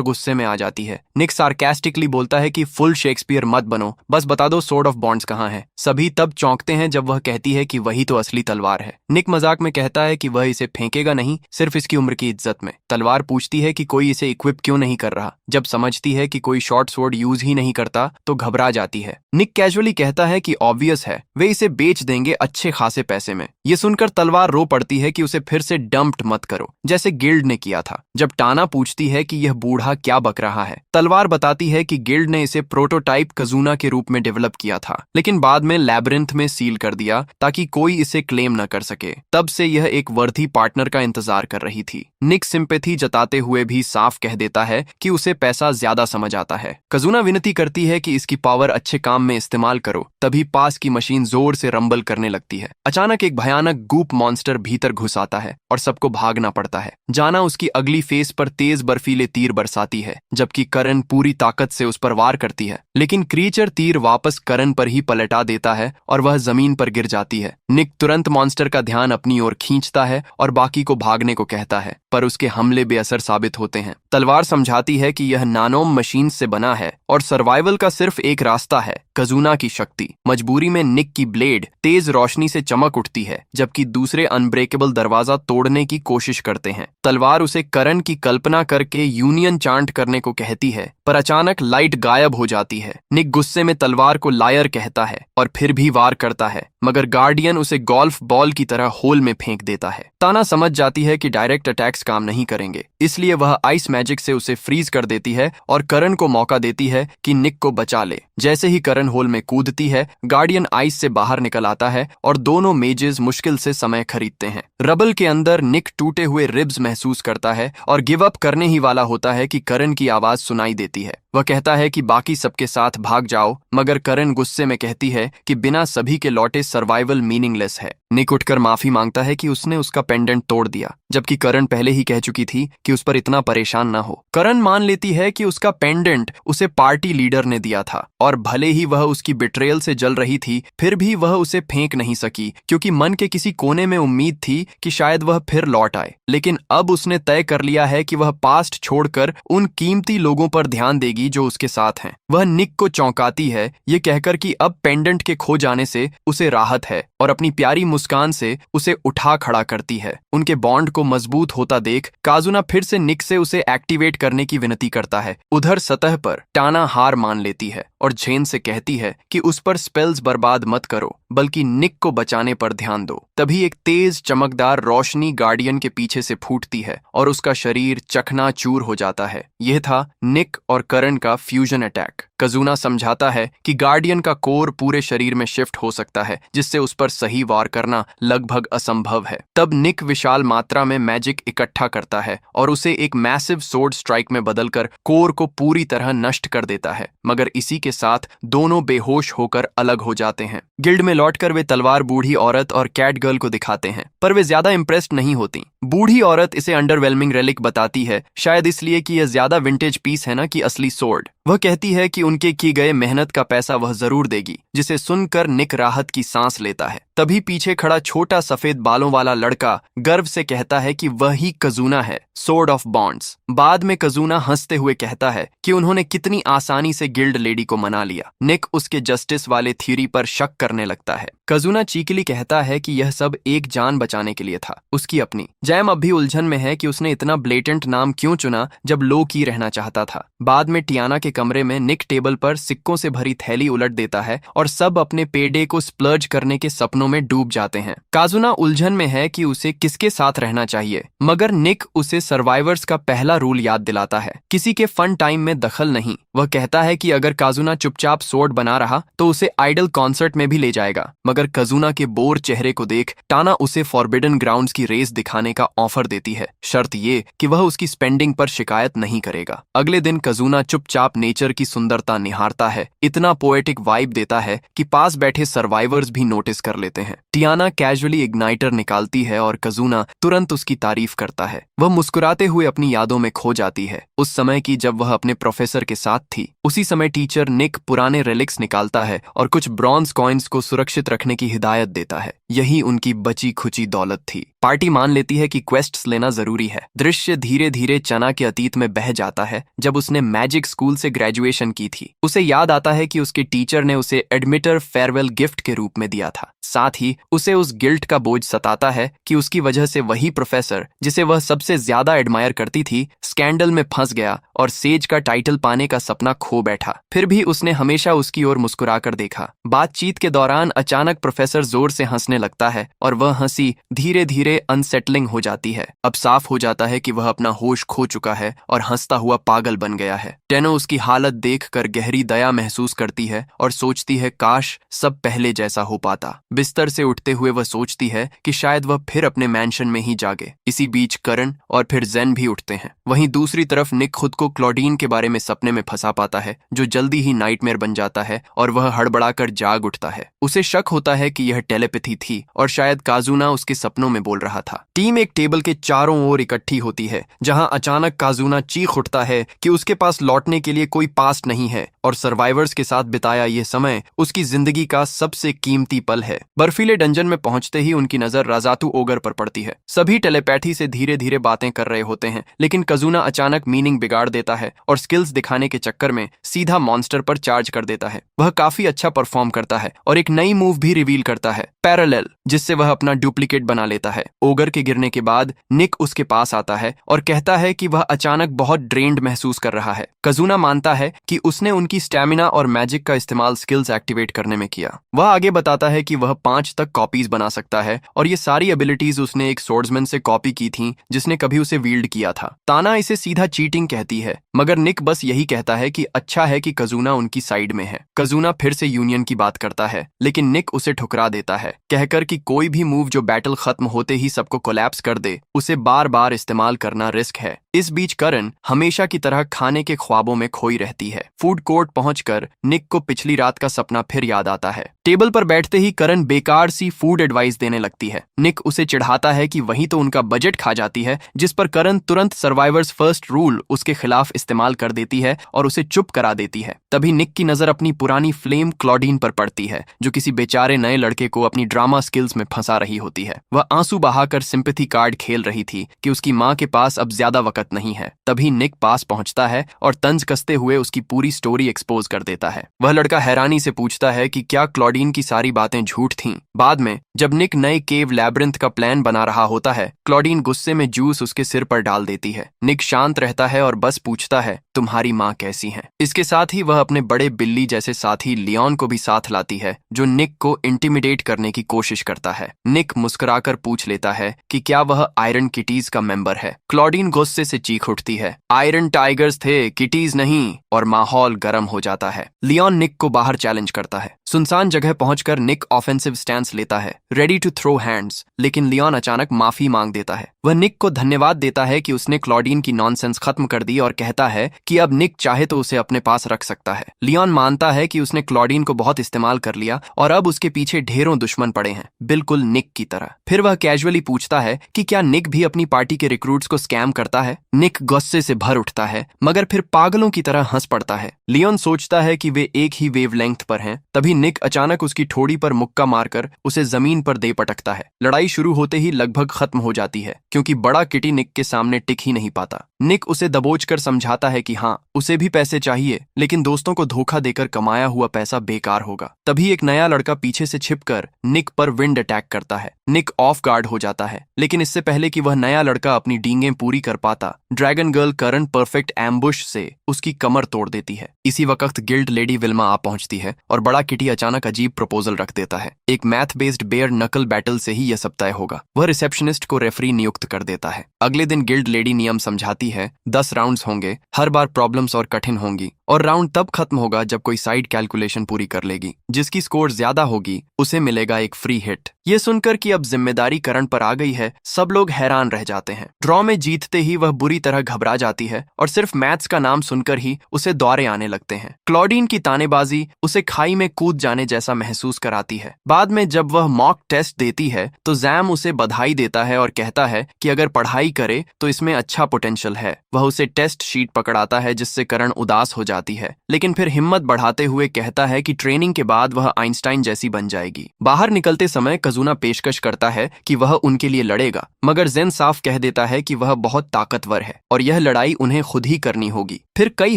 गुस्से में आ जाती है। निक सार्केस्टिकली बोलता है कि फुल शेक्सपियर मत बनो, बस बता दो सोर्ड ऑफ बॉन्ड्स कहाँ है। सभी तब चौंकते हैं जब वह कहती है कि वही तो असली तलवार है। निक मजाक में कहता है कि वह इसे फेंकेगा नहीं, सिर्फ इसकी उम्र की इज्जत में। तलवार पूछती है कि कोई इसे इक्विप क्यों नहीं कर रहा। जब समझती है कि कोई शॉर्ट सोर्ड यूज ही नहीं करता तो घबरा जाती है। निक कैजुअली कहता है कि ऑब्वियस है, वे इसे बेच देंगे अच्छे खासे पैसे में। ये सुनकर तलवार रो पड़ती है कि उसे फिर से डंप्ड मत करो, जैसे गिल्ड ने किया था। जब टाना पूछती है कि यह बूढ़ा क्या बक रहा है, तलवार बताती है कि गिल्ड ने इसे प्रोटोटाइप कजूना के रूप में डेवलप किया था, लेकिन बाद में लैब्रिंथ में सील कर दिया ताकि कोई इसे क्लेम न कर सके। तब से यह एक वर्दी पार्टनर का इंतजार कर रही थी। निक सिंपैथी जताते हुए भी साफ कह देता है कि उसे पैसा ज्यादा समझ आता है। कजूना विनती करती है कि इसकी पावर अच्छे काम में इस्तेमाल करो। तभी पास की मशीन जोर से रंबल करने लगती है। अचानक एक भयानक गूप मॉन्स्टर भीतर घुस आता है और सबको भागना पड़ता है। जाना उसकी अगली फेस पर तेज बर्फीले तीर बरसाती है, जबकि करण पूरी ताकत से उस पर वार करती है, लेकिन क्रीचर तीर वापस करण पर ही पलटा देता है और वह जमीन पर गिर जाती है। निक तुरंत मॉन्स्टर का ध्यान अपनी ओर खींचता है और बाकी को भागने को कहता है, पर उसके हमले बेअसर साबित होते हैं। तलवार समझाती है कि यह नानोम मशीन से बना है और सर्वाइवल का सिर्फ एक रास्ता है, कजूना की शक्ति। मजबूरी में निक की ब्लेड तेज रोशनी से चमक उठती है, जबकि दूसरे अनब्रेकेबल दरवाजा तोड़ने की कोशिश करते हैं। तलवार उसे करण की कल्पना करके यूनियन चांट करने को कहती है, पर अचानक लाइट गायब हो जाती है। निक गुस्से में तलवार को लायर कहता है और फिर भी वार करता है, मगर गार्डियन उसे गोल्फ बॉल की तरह होल में फेंक देता है। ताना समझ जाती है कि डायरेक्ट अटैक्स काम नहीं करेंगे, इसलिए वह आइस मैजिक से उसे फ्रीज कर देती है और करण को मौका देती है कि निक को बचा ले। जैसे ही करण होल में कूदती है, गार्डियन आइस से बाहर निकल आता है और दोनों मेजेस मुश्किल से समय खरीदते हैं। रबल के अंदर निक टूटे हुए रिब्स महसूस करता है और गिव अप करने ही वाला होता है कि करण की आवाज सुनाई देती है। वह कहता है कि बाकी सबके साथ भाग जाओ, मगर करण गुस्से में कहती है कि बिना सभी के लौटे सर्वाइवल मीनिंगलेस है। निक उठकर माफी मांगता है कि उसने उसका पेंडेंट तोड़ दिया, जबकि करण पहले ही कह चुकी थी कि उस पर इतना परेशान ना हो। करण मान लेती है कि उसका पेंडेंट उसे पार्टी लीडर ने दिया था और भले ही वह उसकी बिट्रेयल से जल रही थी, फिर भी वह उसे फेंक नहीं सकी, क्योंकि मन के किसी कोने में उम्मीद थी कि शायद वह फिर लौट आए। लेकिन अब उसने तय कर लिया है कि वह पास्ट छोड़कर उन कीमती लोगों पर ध्यान देगी जो उसके साथ हैं। वह निक को चौंकाती है, ये कहकर कि अब पेंडेंट के खो जाने से उसे राहत है, और अपनी प्यारी मुस्कान से उसे उठा खड़ा करती है। उनके बॉन्ड को मजबूत होता देख काजुना फिर से निक से उसे एक्टिवेट करने की विनती करता है। उधर सतह पर टाना हार मान लेती है और झेन से कहती है कि उस पर स्पेल्स बर्बाद मत करो, बल्कि निक को बचाने पर ध्यान दो। तभी एक तेज चमकदार रोशनी गार्डियन के पीछे से फूटती है और उसका शरीर चकनाचूर हो जाता है। यह था निक और करण का फ्यूजन अटैक। कजूना समझाता है कि गार्डियन का कोर पूरे शरीर में शिफ्ट हो सकता है, जिससे उस पर सही वार करना लगभग असंभव है। तब निक विशाल मात्रा में मैजिक इकट्ठा करता है और उसे एक मैसिव सोर्ड स्ट्राइक में बदलकर कोर को पूरी तरह नष्ट कर देता है, मगर इसी के साथ दोनों बेहोश होकर अलग हो जाते हैं। गिल्ड में लौटकर वे तलवार बूढ़ी औरत और कैट गर्ल को दिखाते हैं, पर वे ज्यादा इंप्रेस्ड नहीं होती। बूढ़ी औरत इसे अंडरवेलमिंग रेलिक बताती है, शायद इसलिए कि यह ज्यादा विंटेज पीस है ना कि असली सोर्ड। वह कहती है कि उनके की गए मेहनत का पैसा वह जरूर देगी, जिसे सुनकर निक राहत की सांस लेता है। तभी पीछे खड़ा छोटा सफेद बालों वाला लड़का गर्व से कहता है कि वह ही कजूना है, सोर्ड ऑफ बॉन्ड्स। बाद में कजूना हंसते हुए कहता है कि उन्होंने कितनी आसानी से गिल्ड लेडी को मना लिया। निक उसके जस्टिस वाले थ्योरी पर शक करने लगता है। कजुना चीकली कहता है कि यह सब एक जान बचाने के लिए था, उसकी अपनी। जैम अब भी उलझन में है कि उसने इतना ब्लेटेंट नाम क्यों चुना जब लो की रहना चाहता था। बाद में टियाना के कमरे में निक टेबल पर सिक्कों से भरी थैली उलट देता है और सब अपने पेडे को स्प्लर्ज करने के सपनों में डूब जाते हैं। काजुना उलझन में है कि उसे किसके साथ रहना चाहिए, मगर निक उसे सर्वाइवर्स का पहला रूल याद दिलाता है, किसी के फन टाइम में दखल नहीं। वह कहता है कि अगर काजुना चुपचाप सोर्ड बना रहा तो उसे आइडल कॉन्सर्ट में भी ले जाएगा, मगर कजुना के बोर चेहरे को देख टाना उसे फॉरबिडन ग्राउंड्स की रेस दिखाने का ऑफर देती है, शर्त ये कि वह उसकी स्पेंडिंग पर शिकायत नहीं करेगा। अगले दिन कजुना चुपचाप नेचर की सुंदरता निहारता है, इतना पोएटिक वाइब देता है कि पास बैठे सर्वाइवर्स भी नोटिस कर लेते हैं। टियाना कैजुअली इग्नाइटर निकालती है और कजुना तुरंत उसकी तारीफ करता है। वह मुस्कुराते हुए अपनी यादों में खो जाती है, उस समय की जब वह अपने प्रोफेसर के साथ थी। उसी समय टीचर निक पुराने रेलिक्स निकालता है और कुछ ब्रॉन्ज कॉइन्स को सुरक्षित रखने की हिदायत देता है। यही उनकी बची खुची दौलत थी। पार्टी मान लेती है कि क्वेस्ट्स लेना जरूरी है। दृश्य धीरे धीरे चना के अतीत में बह जाता है, जब उसने मैजिक स्कूल से ग्रेजुएशन की थी। उसे याद आता है कि उसके टीचर ने उसे एडमिटर फेयरवेल गिफ्ट के रूप में दिया था। साथ ही उसे उस गिल्ट का बोझ सताता है कि उसकी वजह से वही प्रोफेसर जिसे वह सबसे ज्यादा एडमायर करती थी, स्कैंडल में फंस गया और सेज का टाइटल पाने का सपना खो बैठा। फिर भी उसने हमेशा उसकी ओर मुस्कुराकर देखा। बातचीत के दौरान अचानक प्रोफेसर जोर से हंसने लगता है और वह हंसी धीरे धीरे अनसेटलिंग हो जाती है। अब साफ हो जाता है कि वह अपना होश खो चुका है और हंसता हुआ पागल बन गया है। टेनो उसकी हालत देखकर गहरी दया महसूस करती है और सोचती है काश सब पहले जैसा हो पाता। बिस्तर से उठते हुए वह सोचती है कि शायद वह फिर अपने मैंशन में ही जागे। इसी बीच करण और फिर जेन भी उठते हैं। वहीं दूसरी तरफ निक खुद को क्लॉडीन के बारे में सपने में फंसा पाता है, जो जल्दी ही नाइटमेयर बन जाता है और वह हड़बड़ाकर जाग उठता है। उसे शक होता है कि यह टेलीपैथी थी और शायद काजुना उसके सपनों में बोल रहा था। टीम एक टेबल के चारों ओर इकट्ठी होती है, जहां अचानक काजुना चीख उठता है कि उसके पास लौटने के लिए कोई पास्ट नहीं है और सर्वाइवर्स के साथ बिताया यह समय उसकी जिंदगी का सबसे कीमती पल है। बर्फीले डंजन में पहुंचते ही उनकी नजर राजातू ओगर पर पड़ती है। सभी टेलीपैथी से धीरे धीरे बातें कर रहे होते हैं, लेकिन कजुना अचानक मीनिंग बिगाड़ देता है और स्किल्स दिखाने के चक्कर में सीधा मॉन्स्टर पर चार्ज कर देता है। वह काफी अच्छा परफॉर्म करता है और एक नई मूव भी रिवील करता है, पैरेलल, जिससे वह अपना डुप्लीकेट बना लेता है। ओगर के गिरने के बाद निक उसके पास आता है और कहता है कि वह अचानक बहुत ड्रेन्ड महसूस कर रहा है। कजुना मानता है कि उसने उनकी स्टैमिना और मैजिक का इस्तेमाल स्किल्स एक्टिवेट करने में किया। वह आगे बताता है कि वह 5 तक कॉपीज बना सकता है और ये सारी एबिलिटीज उसने एक सोर्ड्समैन से कॉपी की थी जिसने कभी उसे वील्ड किया था। ताना इसे सीधा चीटिंग कहती है, मगर निक बस यही कहता है कि अच्छा है कि कजुना उनकी साइड में है। कजुना फिर से यूनियन की बात करता है, लेकिन निक उसे ठुकरा देता है, कहकर कि कोई भी मूव जो बैटल खत्म होते ही सबको कोलैप्स कर दे, उसे बार बार इस्तेमाल करना रिस्क है। इस बीच करण हमेशा की तरह खाने के ख्वाबों में खोई रहती है। फूड कोर्ट पहुंचकर निक को पिछली रात का सपना फिर याद आता है। टेबल पर बैठते ही करण बेकार सी फूड एडवाइस देने लगती है। निक उसे चिढ़ाता है कि वही तो उनका बजट खा जाती है, जिस पर करण तुरंत सर्वाइवर्स फर्स्ट रूल उसके खिलाफ इस्तेमाल कर देती है और उसे चुप करा देती है। तभी निक की नजर अपनी पुरानी फ्लेम क्लॉडीन पर पड़ती है, जो किसी बेचारे नए लड़के को अपनी ड्रामा स्किल्स में फंसा रही होती है। वह आंसू बहाकर सिंपैथी कार्ड खेल रही थी कि उसकी माँ के पास अब ज्यादा वक्त नहीं है। तभी निक पास पहुंचता है और तंज कसते हुए उसकी पूरी स्टोरी एक्सपोज कर देता है। वह लड़का हैरानी से पूछता है कि क्या क्लॉडीन की सारी बातें झूठ थीं। बाद में जब निक नए केव लैब्रिंथ का प्लान बना रहा होता है, क्लॉडीन गुस्से में जूस उसके सिर पर डाल देती है। निक शांत रहता है और बस पूछता है, तुम्हारी माँ कैसी है? इसके साथ ही वह अपने बड़े बिल्ली जैसे साथी लियोन को भी साथ लाती है, जो निक को इंटिमिडेट करने की कोशिश करता है। निक मुस्कुराकर पूछ लेता है कि क्या वह आयरन किटीज का मेंबर है। क्लॉडीन गुस्से से चीख उठती है, आयरन टाइगर्स थे, किटीज नहीं, और माहौल गर्म हो जाता है। लियोन निक को बाहर चैलेंज करता है। सुनसान जगह पहुंचकर निक ऑफेंसिव स्टैंस लेता है, रेडी टू थ्रो हैंड्स, लेकिन लियोन अचानक माफी मांग देता है। वह निक को धन्यवाद देता है कि उसने क्लॉडीन की नॉनसेंस खत्म कर दी और कहता है कि अब निक चाहे तो उसे अपने पास रख सकता है। लियोन मानता है कि उसने क्लॉडीन को बहुत इस्तेमाल कर लिया और अब उसके पीछे ढेरों दुश्मन पड़े हैं, बिल्कुल निक की तरह। फिर वह कैजुअली पूछता है कि क्या निक भी अपनी पार्टी के रिक्रूट्स को स्कैम करता है। निक गुस्से से भर उठता है, मगर फिर पागलों की तरह हंस पड़ता है। लियोन सोचता है कि वे एक ही वेवलेंथ पर हैं। तभी निक अचानक अचानक उसकी ठोड़ी पर मुक्का मारकर उसे जमीन पर दे पटकता है। लड़ाई शुरू होते ही लगभग खत्म हो जाती है क्योंकि बड़ा किटी निक के सामने टिक ही नहीं पाता। निक उसे दबोचकर समझाता है कि हाँ, उसे भी पैसे चाहिए, लेकिन दोस्तों को धोखा देकर कमाया हुआ पैसा बेकार होगा। तभी एक नया लड़का पीछे से छिपकर निक पर विंड अटैक करता है। निक ऑफ गार्ड हो जाता है, लेकिन इससे पहले कि वह नया लड़का अपनी डींगें पूरी कर पाता, ड्रैगन गर्ल करन परफेक्ट एम्बुश से उसकी कमर तोड़ देती है। इसी वक्त गिल्ड लेडी विल्मा आ पहुंचती है और बड़ा किटी अचानक अजीब प्रपोजल रख देता है। एक मैथ बेस्ड बेयर नकल बैटल से ही यह सब तय होगा। वह रिसेप्शनिस्ट को रेफरी नियुक्त कर देता है। अगले दिन गिल्ड लेडी नियम समझाती है, 10 राउंड्स होंगे, हर बार प्रॉब्लम्स और कठिन होंगी, और राउंड तब खत्म होगा जब कोई साइड कैलकुलेशन पूरी कर लेगी। जिसकी स्कोर ज्यादा होगी उसे मिलेगा एक फ्री हिट। ये सुनकर कि अब जिम्मेदारी करण पर आ गई है, सब लोग हैरान रह जाते हैं। ड्रॉ में जीतते ही वह बुरी तरह घबरा जाती है और सिर्फ मैथ्स का नाम सुनकर ही उसे दौरे आने लगते हैं। क्लॉडीन की तानेबाजी उसे खाई में कूद जाने जैसा महसूस कराती है। बाद में जब वह मॉक टेस्ट देती है तो जैम उसे बधाई देता है और कहता है कि अगर पढ़ाई करे तो इसमें अच्छा पोटेंशियल है। वह उसे टेस्ट शीट पकड़ाता है जिससे करण उदास हो जाती है, लेकिन फिर हिम्मत बढ़ाते हुए कहता है कि ट्रेनिंग के बाद वह आइंस्टाइन जैसी बन जाएगी। बाहर निकलते समय कजुना पेशकश करता है कि वह उनके लिए लड़ेगा, मगर जेन साफ कह देता है कि वह बहुत ताकतवर है और यह लड़ाई उन्हें खुद ही करनी होगी। फिर कई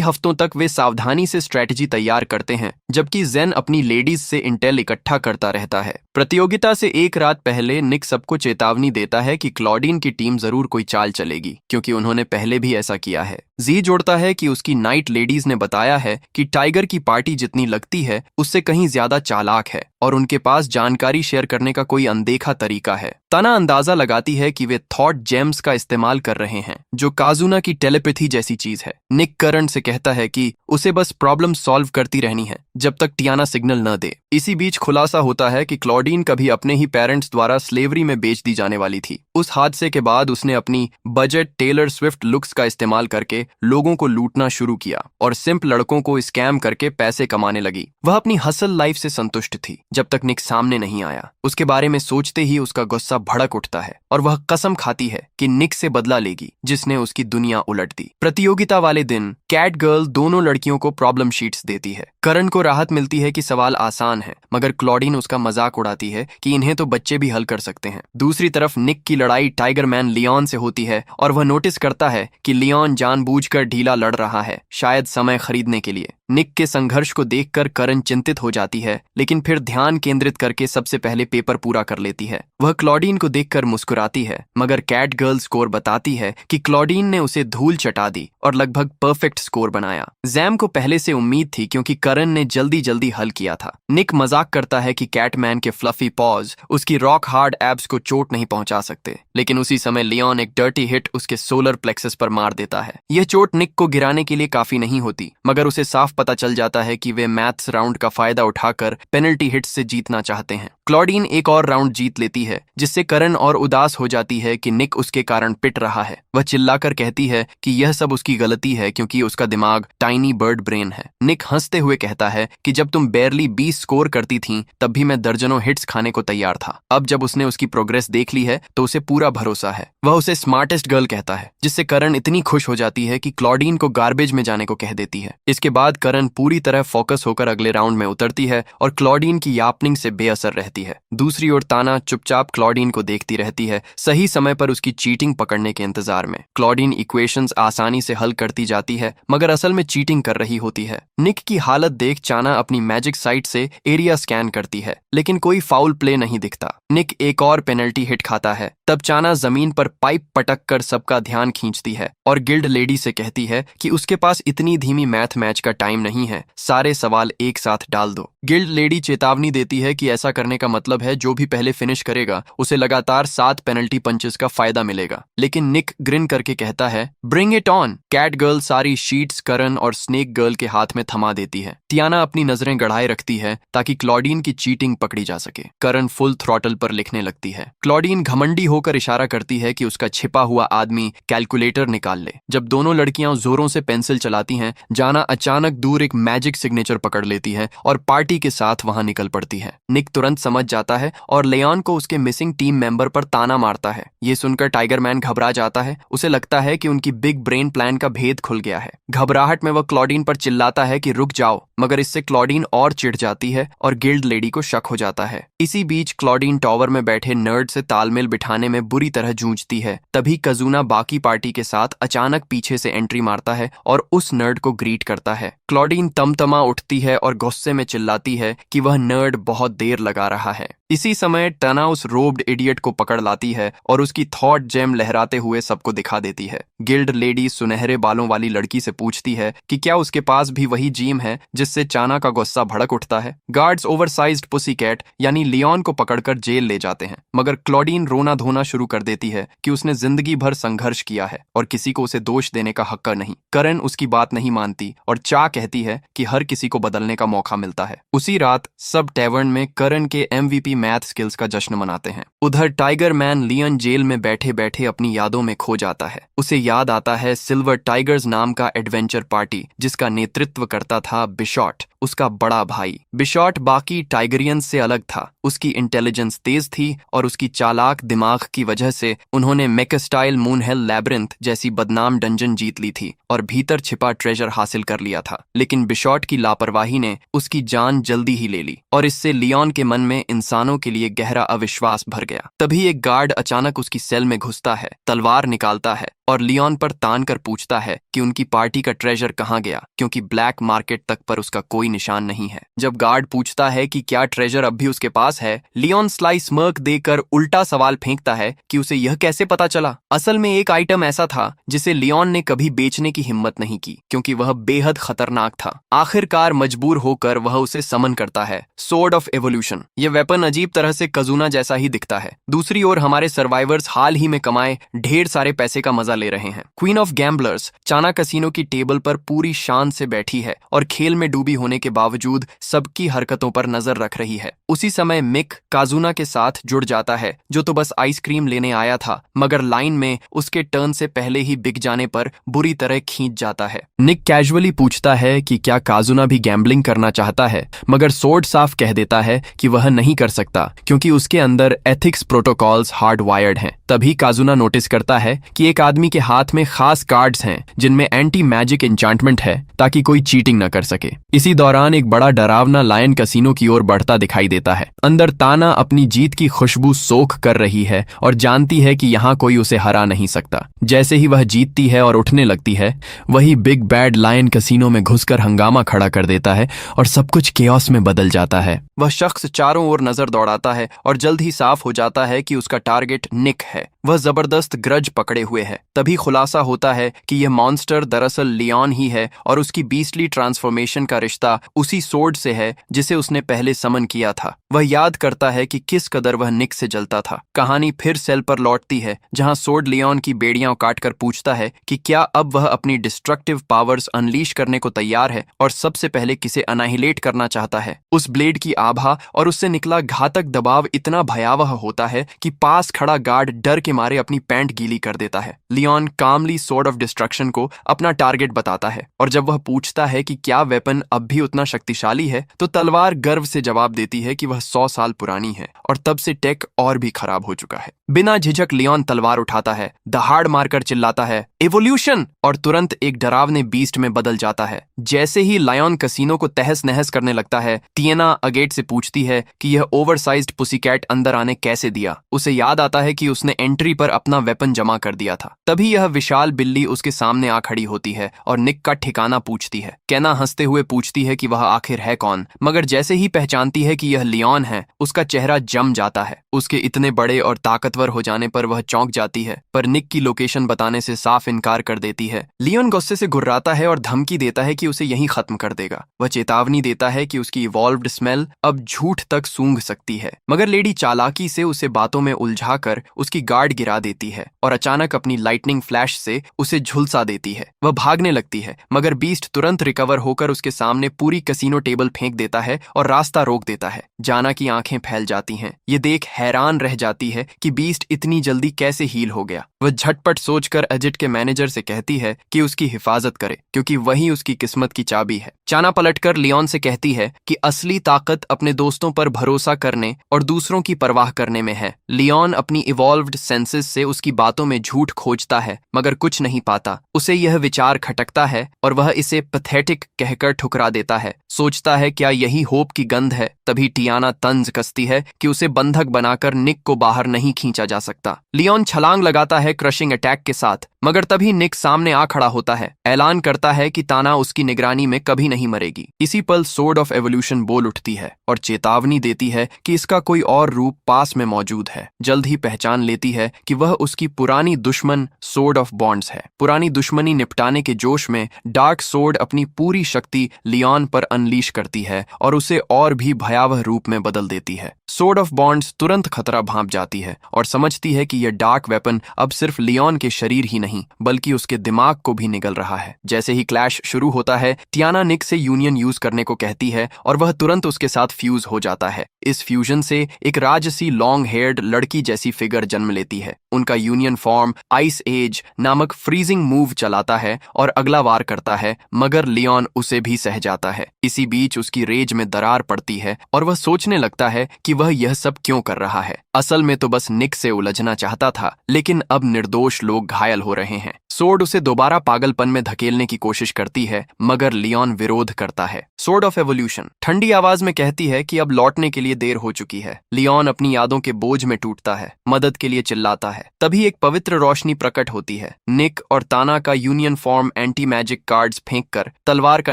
हफ्तों तक वे सावधानी से स्ट्रेटजी तैयार करते हैं, जबकि जेन अपनी लेडीज से इंटेल इकट्ठा करता रहता है। प्रतियोगिता से एक रात पहले निक सबको चेतावनी देता है कि क्लॉडीन की टीम जरूर कोई चाल चलेगी, क्योंकि उन्होंने पहले भी ऐसा किया है। जी जोड़ता है कि उसकी नाइट लेडीज ने बताया है कि टाइगर की पार्टी जितनी लगती है उससे कहीं ज्यादा चालाक है और उनके पास जानकारी शेयर करने का कोई अनदेखा तरीका है। तना अंदाजा लगाती है कि वे थॉट जेम्स का इस्तेमाल कर रहे हैं, जो काजुना की टेलीपैथी जैसी चीज है। निक करण से कहता है कि उसे बस प्रॉब्लम सॉल्व करती रहनी है जब तक टियाना सिग्नल न दे। इसी बीच खुलासा होता है कि क्लॉडीन कभी अपने ही पेरेंट्स द्वारा स्लेवरी में बेच दी जाने वाली थी। उस हादसे के बाद उसने अपनी बजट टेलर स्विफ्ट लुक्स का इस्तेमाल करके लोगों को लूटना शुरू किया और सिंप लड़कों को स्कैम करके पैसे कमाने लगी। वह अपनी हसल लाइफ से संतुष्ट थी जब तक निक सामने नहीं आया। उसके बारे में सोचते ही उसका गुस्सा भड़क उठता है और वह कसम खाती है कि निक से बदला लेगी, जिसने उसकी दुनिया उलट दी। प्रतियोगिता वाले दिन कैट गर्ल दोनों लड़कियों को प्रॉब्लम शीट्स देती है। करण को राहत मिलती है कि सवाल आसान है, मगर क्लॉडीन उसका मजाक उड़ाती है कि इन्हें तो बच्चे भी हल कर सकते हैं। दूसरी तरफ निक की लड़ाई टाइगर मैन लियोन से होती है और वह नोटिस करता है कि लियोन जानबूझकर ढीला लड़ रहा है, शायद समय खरीदने के लिए। निक के संघर्ष को देखकर करण चिंतित हो जाती है, लेकिन फिर ध्यान केंद्रित करके सबसे पहले पेपर पूरा कर लेती है। वह क्लॉडीन को देखकर मुस्कुराती है, मगर कैट गर्ल स्कोर बताती है कि क्लॉडीन ने उसे धूल चटा दी और लगभग परफेक्ट स्कोर बनाया। जैम को पहले से उम्मीद थी क्योंकि करण ने जल्दी जल्दी हल किया था। निक मजाक करता है कि कैटमैन के फ्लफी पॉज उसकी रॉक हार्ड एब्स को चोट नहीं पहुंचा सकते, लेकिन उसी समय लियोन एक डर्टी हिट उसके सोलर प्लेक्सस पर मार देता है। यह चोट निक को गिराने के लिए काफी नहीं होती, मगर उसे साफ पता चल जाता है कि वे मैथ्स राउंड का फायदा उठाकर पेनल्टी हिट्स से जीतना चाहते हैं। क्लॉडीन एक और राउंड जीत लेती है, जिससे करण और उदास हो जाती है कि निक उसके कारण पिट रहा है। वह चिल्लाकर कहती है कि यह सब उसकी गलती है क्योंकि उसका दिमाग टाइनी बर्ड ब्रेन है। निक हंसते हुए कहता है कि जब तुम बेयरली 20 स्कोर करती थीं, तब भी मैं दर्जनों हिट्स खाने को तैयार था। अब जब उसने उसकी प्रोग्रेस देख ली है तो उसे पूरा भरोसा है। वह उसे स्मार्टेस्ट गर्ल कहता है, जिससे करण इतनी खुश हो जाती है कि क्लॉडीन को गार्बेज में जाने को कह देती है। इसके बाद करण पूरी तरह फोकस होकर अगले राउंड में उतरती है और क्लॉडीन की यापनिंग से बेअसर रहती है। दूसरी ओर ताना चुपचाप क्लॉडीन को देखती रहती है, सही समय पर उसकी चीटिंग पकड़ने के इंतजार में। क्लॉडीन इक्वेशंस आसानी से हल करती जाती है, मगर असल में चीटिंग कर रही होती है। निक की हालत देख चाना अपनी मैजिक साइट से एरिया स्कैन करती है, लेकिन कोई फाउल प्ले नहीं दिखता। निक एक और पेनल्टी हिट खाता है। तब चाना जमीन पर पाइप पटक कर सबका ध्यान खींचती है और गिल्ड लेडी से कहती है कि उसके पास इतनी धीमी मैथ मैच का टाइम नहीं है, सारे सवाल एक साथ डाल दो। गिल्ड लेडी चेतावनी देती है कि ऐसा करने का मतलब है जो भी पहले फिनिश करेगा उसे लगातार 7 पेनल्टी पंचेस का फायदा मिलेगा। लेकिन निक ग्रिन करके कहता है, bring it on. Cat girl सारी शीट्स करण और स्नेक गर्ल के हाथ में थमा देती है। टियाना अपनी नजरें गड़ाए रखती है ताकि क्लॉडीन की चीटिंग पकड़ी जा सके। करण फुल थ्रॉटल पर लिखने लगती है। क्लॉडीन घमंडी होकर इशारा करती है कि उसका छिपा हुआ आदमी कैलकुलेटर निकाल ले। जब दोनों लड़कियां जोरों से पेंसिल चलाती हैं, जाना अचानक दूर एक मैजिक सिग्नेचर पकड़ लेती है और पार्टी के साथ वहां निकल पड़ती है। निक तुरंत समझ जाता है और लियोन को उसके मिसिंग टीम मेंबर पर ताना मारता है। ये सुनकर टाइगर मैन घबरा जाता है। उसे लगता है कि उनकी बिग ब्रेन प्लान का भेद खुल गया है। घबराहट में वह क्लॉडीन पर चिल्लाता है कि रुक जाओ, मगर इससे क्लॉडीन और चिढ़ जाती है और गिल्ड लेडी को शक हो जाता है। इसी बीच क्लॉडीन टॉवर में बैठे नर्ड से तालमेल बिठाने में बुरी तरह जूझती है। तभी कजूना बाकी पार्टी के साथ अचानक पीछे से एंट्री मारता है और उस नर्ड को ग्रीट करता है। क्लॉडीन तमतमा उठती है और गुस्से में चिल्लाती है कि वह नर्ड बहुत देर लगा रहा है। इसी समय टना उस रोब्ड इडियट को पकड़ लाती है और उसकी थॉट जेम लहराते हुए सबको दिखा देती है। गिल्ड लेडी सुनहरे बालों वाली लड़की से पूछती है कि क्या उसके पास भी वही जीम है जिससे चाना का गुस्सा भड़क उठता है। गार्ड्स ओवरसाइज्ड पुसीकैट यानी लियोन को पकड़कर जेल ले जाते हैं, मगर क्लॉडीन रोना धोना शुरू कर देती है कि उसने जिंदगी भर संघर्ष किया है और किसी को उसे दोष देने का हक नहीं। करन उसकी बात नहीं मानती और चा कहती है कि हर किसी को बदलने का मौका मिलता है। उसी रात सब टैवर्न में करन के MVP मैथ स्किल्स का जश्न मनाते हैं। उधर टाइगर मैन लियन जेल में बैठे बैठे अपनी यादों में खो जाता है। उसे याद आता है सिल्वर टाइगर्स नाम का एडवेंचर पार्टी जिसका नेतृत्व करता था बिशॉट, उसका बड़ा भाई। बिशॉट बाकी टाइगरियंस से अलग था। उसकी इंटेलिजेंस तेज थी और उसकी चालाक दिमाग की वजह से उन्होंने मेकस्टाइल मूनहेल लैब्रिंथ जैसी बदनाम डंजन जीत ली थी और भीतर छिपा ट्रेजर हासिल कर लिया था। लेकिन बिशॉट की लापरवाही ने उसकी जान जल्दी ही ले ली और इससे लियोन के मन में इंसानों के लिए गहरा अविश्वास भर गया। तभी एक गार्ड अचानक उसकी सेल में घुसता है, तलवार निकालता है और लियोन पर तान कर पूछता है कि उनकी पार्टी का ट्रेजर कहाँ गया, क्योंकि ब्लैक मार्केट तक पर उसका कोई निशान नहीं है। जब गार्ड पूछता है कि क्या ट्रेजर अब भी उसके पास है, लियोन स्लाई स्मर्क देकर उल्टा सवाल फेंकता है कि उसे यह कैसे पता चला। असल में एक आइटम ऐसा था जिसे लियोन ने कभी बेचने की हिम्मत नहीं की, क्योंकि वह बेहद खतरनाक था। आखिरकार मजबूर होकर वह उसे समन करता है, सोर्ड ऑफ एवोल्यूशन। यह वेपन अजीब तरह से कजूना जैसा ही दिखता है। दूसरी ओर हमारे सर्वाइवर्स हाल ही में कमाए ढेर सारे पैसे का मजा ले रहे हैं। क्वीन ऑफ गैम्बलर्स चाना कसिनो की टेबल पर पूरी शान से बैठी है और खेल में डूबी होने के बावजूद सबकी हरकतों पर नजर रख रही है। उसी समय मिक काजुना के साथ जुड़ जाता है, जो तो बस आइसक्रीम लेने आया था, मगर लाइन में उसके टर्न से पहले ही बिक जाने पर बुरी तरह खींच जाता है। निक कैजुअली पूछता है कि क्या काजुना भी गैम्बलिंग करना चाहता है, मगर सोर्ड साफ कह देता है कि वह नहीं कर सकता क्योंकि उसके अंदर एथिक्स प्रोटोकॉल्स हार्ड वायर्ड हैं। तभी काजुना नोटिस करता है कि एक आदमी के हाथ में खास कार्ड्स हैं जिनमें एंटी मैजिक एन्चांटमेंट है ताकि कोई चीटिंग न कर सके। इसी दौरान एक बड़ा डरावना लायन कसिनो की ओर बढ़ता दिखाई देता है। अंदर ताना अपनी जीत की खुशबू सोख कर रही है और जानती है कि यहाँ कोई उसे हरा नहीं सकता। जैसे ही वह जीतती है और उठने लगती है, वही बिग बैड लायन कसिनो में घुसकर हंगामा खड़ा कर देता है और सब कुछ केओस में बदल जाता है। वह शख्स चारों ओर नजर दौड़ाता है और जल्द ही साफ हो जाता है कि उसका टारगेट निक है। वह जबरदस्त ग्रज पकड़े हुए है। तभी खुलासा होता है कि यह मॉन्स्टर दरअसल लियोन ही है और उसकी बीस्टली ट्रांसफॉर्मेशन का रिश्ता उसी सोर्ड से है जिसे उसने पहले समन किया था। वह याद करता है कि किस कदर वह निक से जलता था। कहानी फिर सेल पर लौटती है, जहां सोर्ड लियोन की बेड़ियां काटकर पूछता है कि क्या अब वह अपनी डिस्ट्रक्टिव पावर्स अनलीश करने को तैयार है और सबसे पहले किसे अनाहिलेट करना चाहता है। उस ब्लेड की आभा और उससे निकला घातक दबाव इतना भयावह होता है कि पास खड़ा गार्ड डर के मारे अपनी पैंट गीली कर देता है। लियोन कामली सोर्ड ऑफ डिस्ट्रक्शन को अपना टारगेट बताता है और जब वह पूछता है कि क्या वेपन अब भी उतना शक्तिशाली है, तो तलवार गर्व से जवाब देती है कि वह 100 साल पुरानी है और तब से टेक और भी खराब हो चुका है। बिना झिझक लियोन तलवार उठाता है, दहाड़ मारकर चिल्लाता है एवोल्यूशन, और तुरंत एक डरावने बीस्ट में बदल जाता है। जैसे ही लायन कसिनो को तहस नहस करने लगता है, तिएना अगेट से पूछती है कि यह ओवरसाइज्ड पुसीकैट अंदर आने कैसे दिया। उसे याद आता है कि उसने एंट्री पर अपना वेपन जमा कर दिया था। तभी यह विशाल बिल्ली उसके सामने आ खड़ी होती है और निक का ठिकाना पूछती है। कैना हंसते हुए पूछती है कि वह आखिर है कौन, मगर जैसे ही पहचानती है कि यह लियोन है, उसका चेहरा जम जाता है। उसके इतने बड़े और ताकतवर हो जाने पर वह चौंक जाती है, पर निक की लोकेशन बताने से साफ इनकार कर देती है। लियोन गुस्से से घुर्राता है और धमकी देता है कि उसे यहीं खत्म कर देगा। वह चेतावनी देता है कि उसकी इवॉल्व्ड स्मेल अब झूठ तक सूंघ सकती है, मगर लेडी चालाकी से उसे बातों में उलझाकर उसकी गार्ड कार्ड गिरा देती है और अचानक अपनी लाइटनिंग फ्लैश से उसे झुलसा देती है। वह भागने लगती है मगर बीस्ट तुरंत रिकवर होकर उसके सामने पूरी कैसीनो टेबल फेंक देता है और रास्ता रोक देता है। जाना की आंखें फैल जाती हैं। ये देख हैरान रह जाती है कि बीस्ट इतनी जल्दी कैसे हील हो गया। वह झटपट सोचकर अजित के मैनेजर से कहती है कि उसकी हिफाजत करे क्योंकि वही उसकी किस्मत की चाबी है। चाना पलटकर लियोन से कहती है कि असली ताकत अपने दोस्तों पर भरोसा करने और दूसरों की परवाह करने में है। लियोन अपनी इवॉल्व्ड सेंसेस से उसकी बातों में झूठ खोजता है मगर कुछ नहीं पाता। उसे यह विचार खटकता है और वह इसे पैथेटिक कहकर ठुकरा देता है। सोचता है क्या यही होप की गंध है। तभी टियाना तंज कसती है कि उसे बंधक बनाकर निक को बाहर नहीं खींचा जा सकता। लियोन छलांग लगाता है क्रशिंग अटैक के साथ मगर तभी निक सामने आ खड़ा होता है। ऐलान करता है कि ताना उसकी निगरानी में कभी नहीं मरेगी। इसी पल सोर्ड ऑफ एवोल्यूशन बोल उठती है और चेतावनी देती है कि इसका कोई और रूप पास में मौजूद है। जल्द ही पहचान लेती है कि वह उसकी पुरानी दुश्मन सोर्ड ऑफ बॉन्ड्स है। पुरानी दुश्मनी निपटाने के जोश में डार्क सोर्ड अपनी पूरी शक्ति लियोन पर अनलीश करती है और उसे और भी भयावह रूप में बदल देती है। सोर्ड ऑफ बॉन्ड्स तुरंत खतरा भांप जाती है और समझती है कि यह डार्क वेपन अब सिर्फ लियोन के शरीर ही नहीं बल्कि उसके दिमाग को भी निगल रहा है। जैसे ही क्लैश शुरू होता है टियाना निक से यूनियन यूज करने को कहती है और वह तुरंत उसके साथ फ्यूज हो जाता है। इस फ्यूजन से एक राजसी लॉन्ग हेयर्ड लड़की जैसी फिगर जन्म लेती है। उनका यूनियन फॉर्म आइस एज नामक फ्रीजिंग मूव चलाता है और अगला वार करता है मगर लियोन उसे भी सह जाता है। इसी बीच उसकी रेज में दरार पड़ती है और वह सोचने लगता है कि वह यह सब क्यों कर रहा है। असल में तो बस निक से उलझना चाहता था लेकिन अब निर्दोष लोग घायल हो रहे हैं। सोर्ड उसे दोबारा पागलपन में धकेलने की कोशिश करती है मगर लियोन विरोध करता है। सोर्ड ऑफ एवोल्यूशन ठंडी आवाज में कहती है कि अब लौटने के लिए देर हो चुकी है। लियोन अपनी यादों के बोझ में टूटता है, मदद के लिए चिल्लाता है। तभी एक पवित्र रोशनी प्रकट होती है। निक और ताना का union form anti magic cards फेंककर तलवार का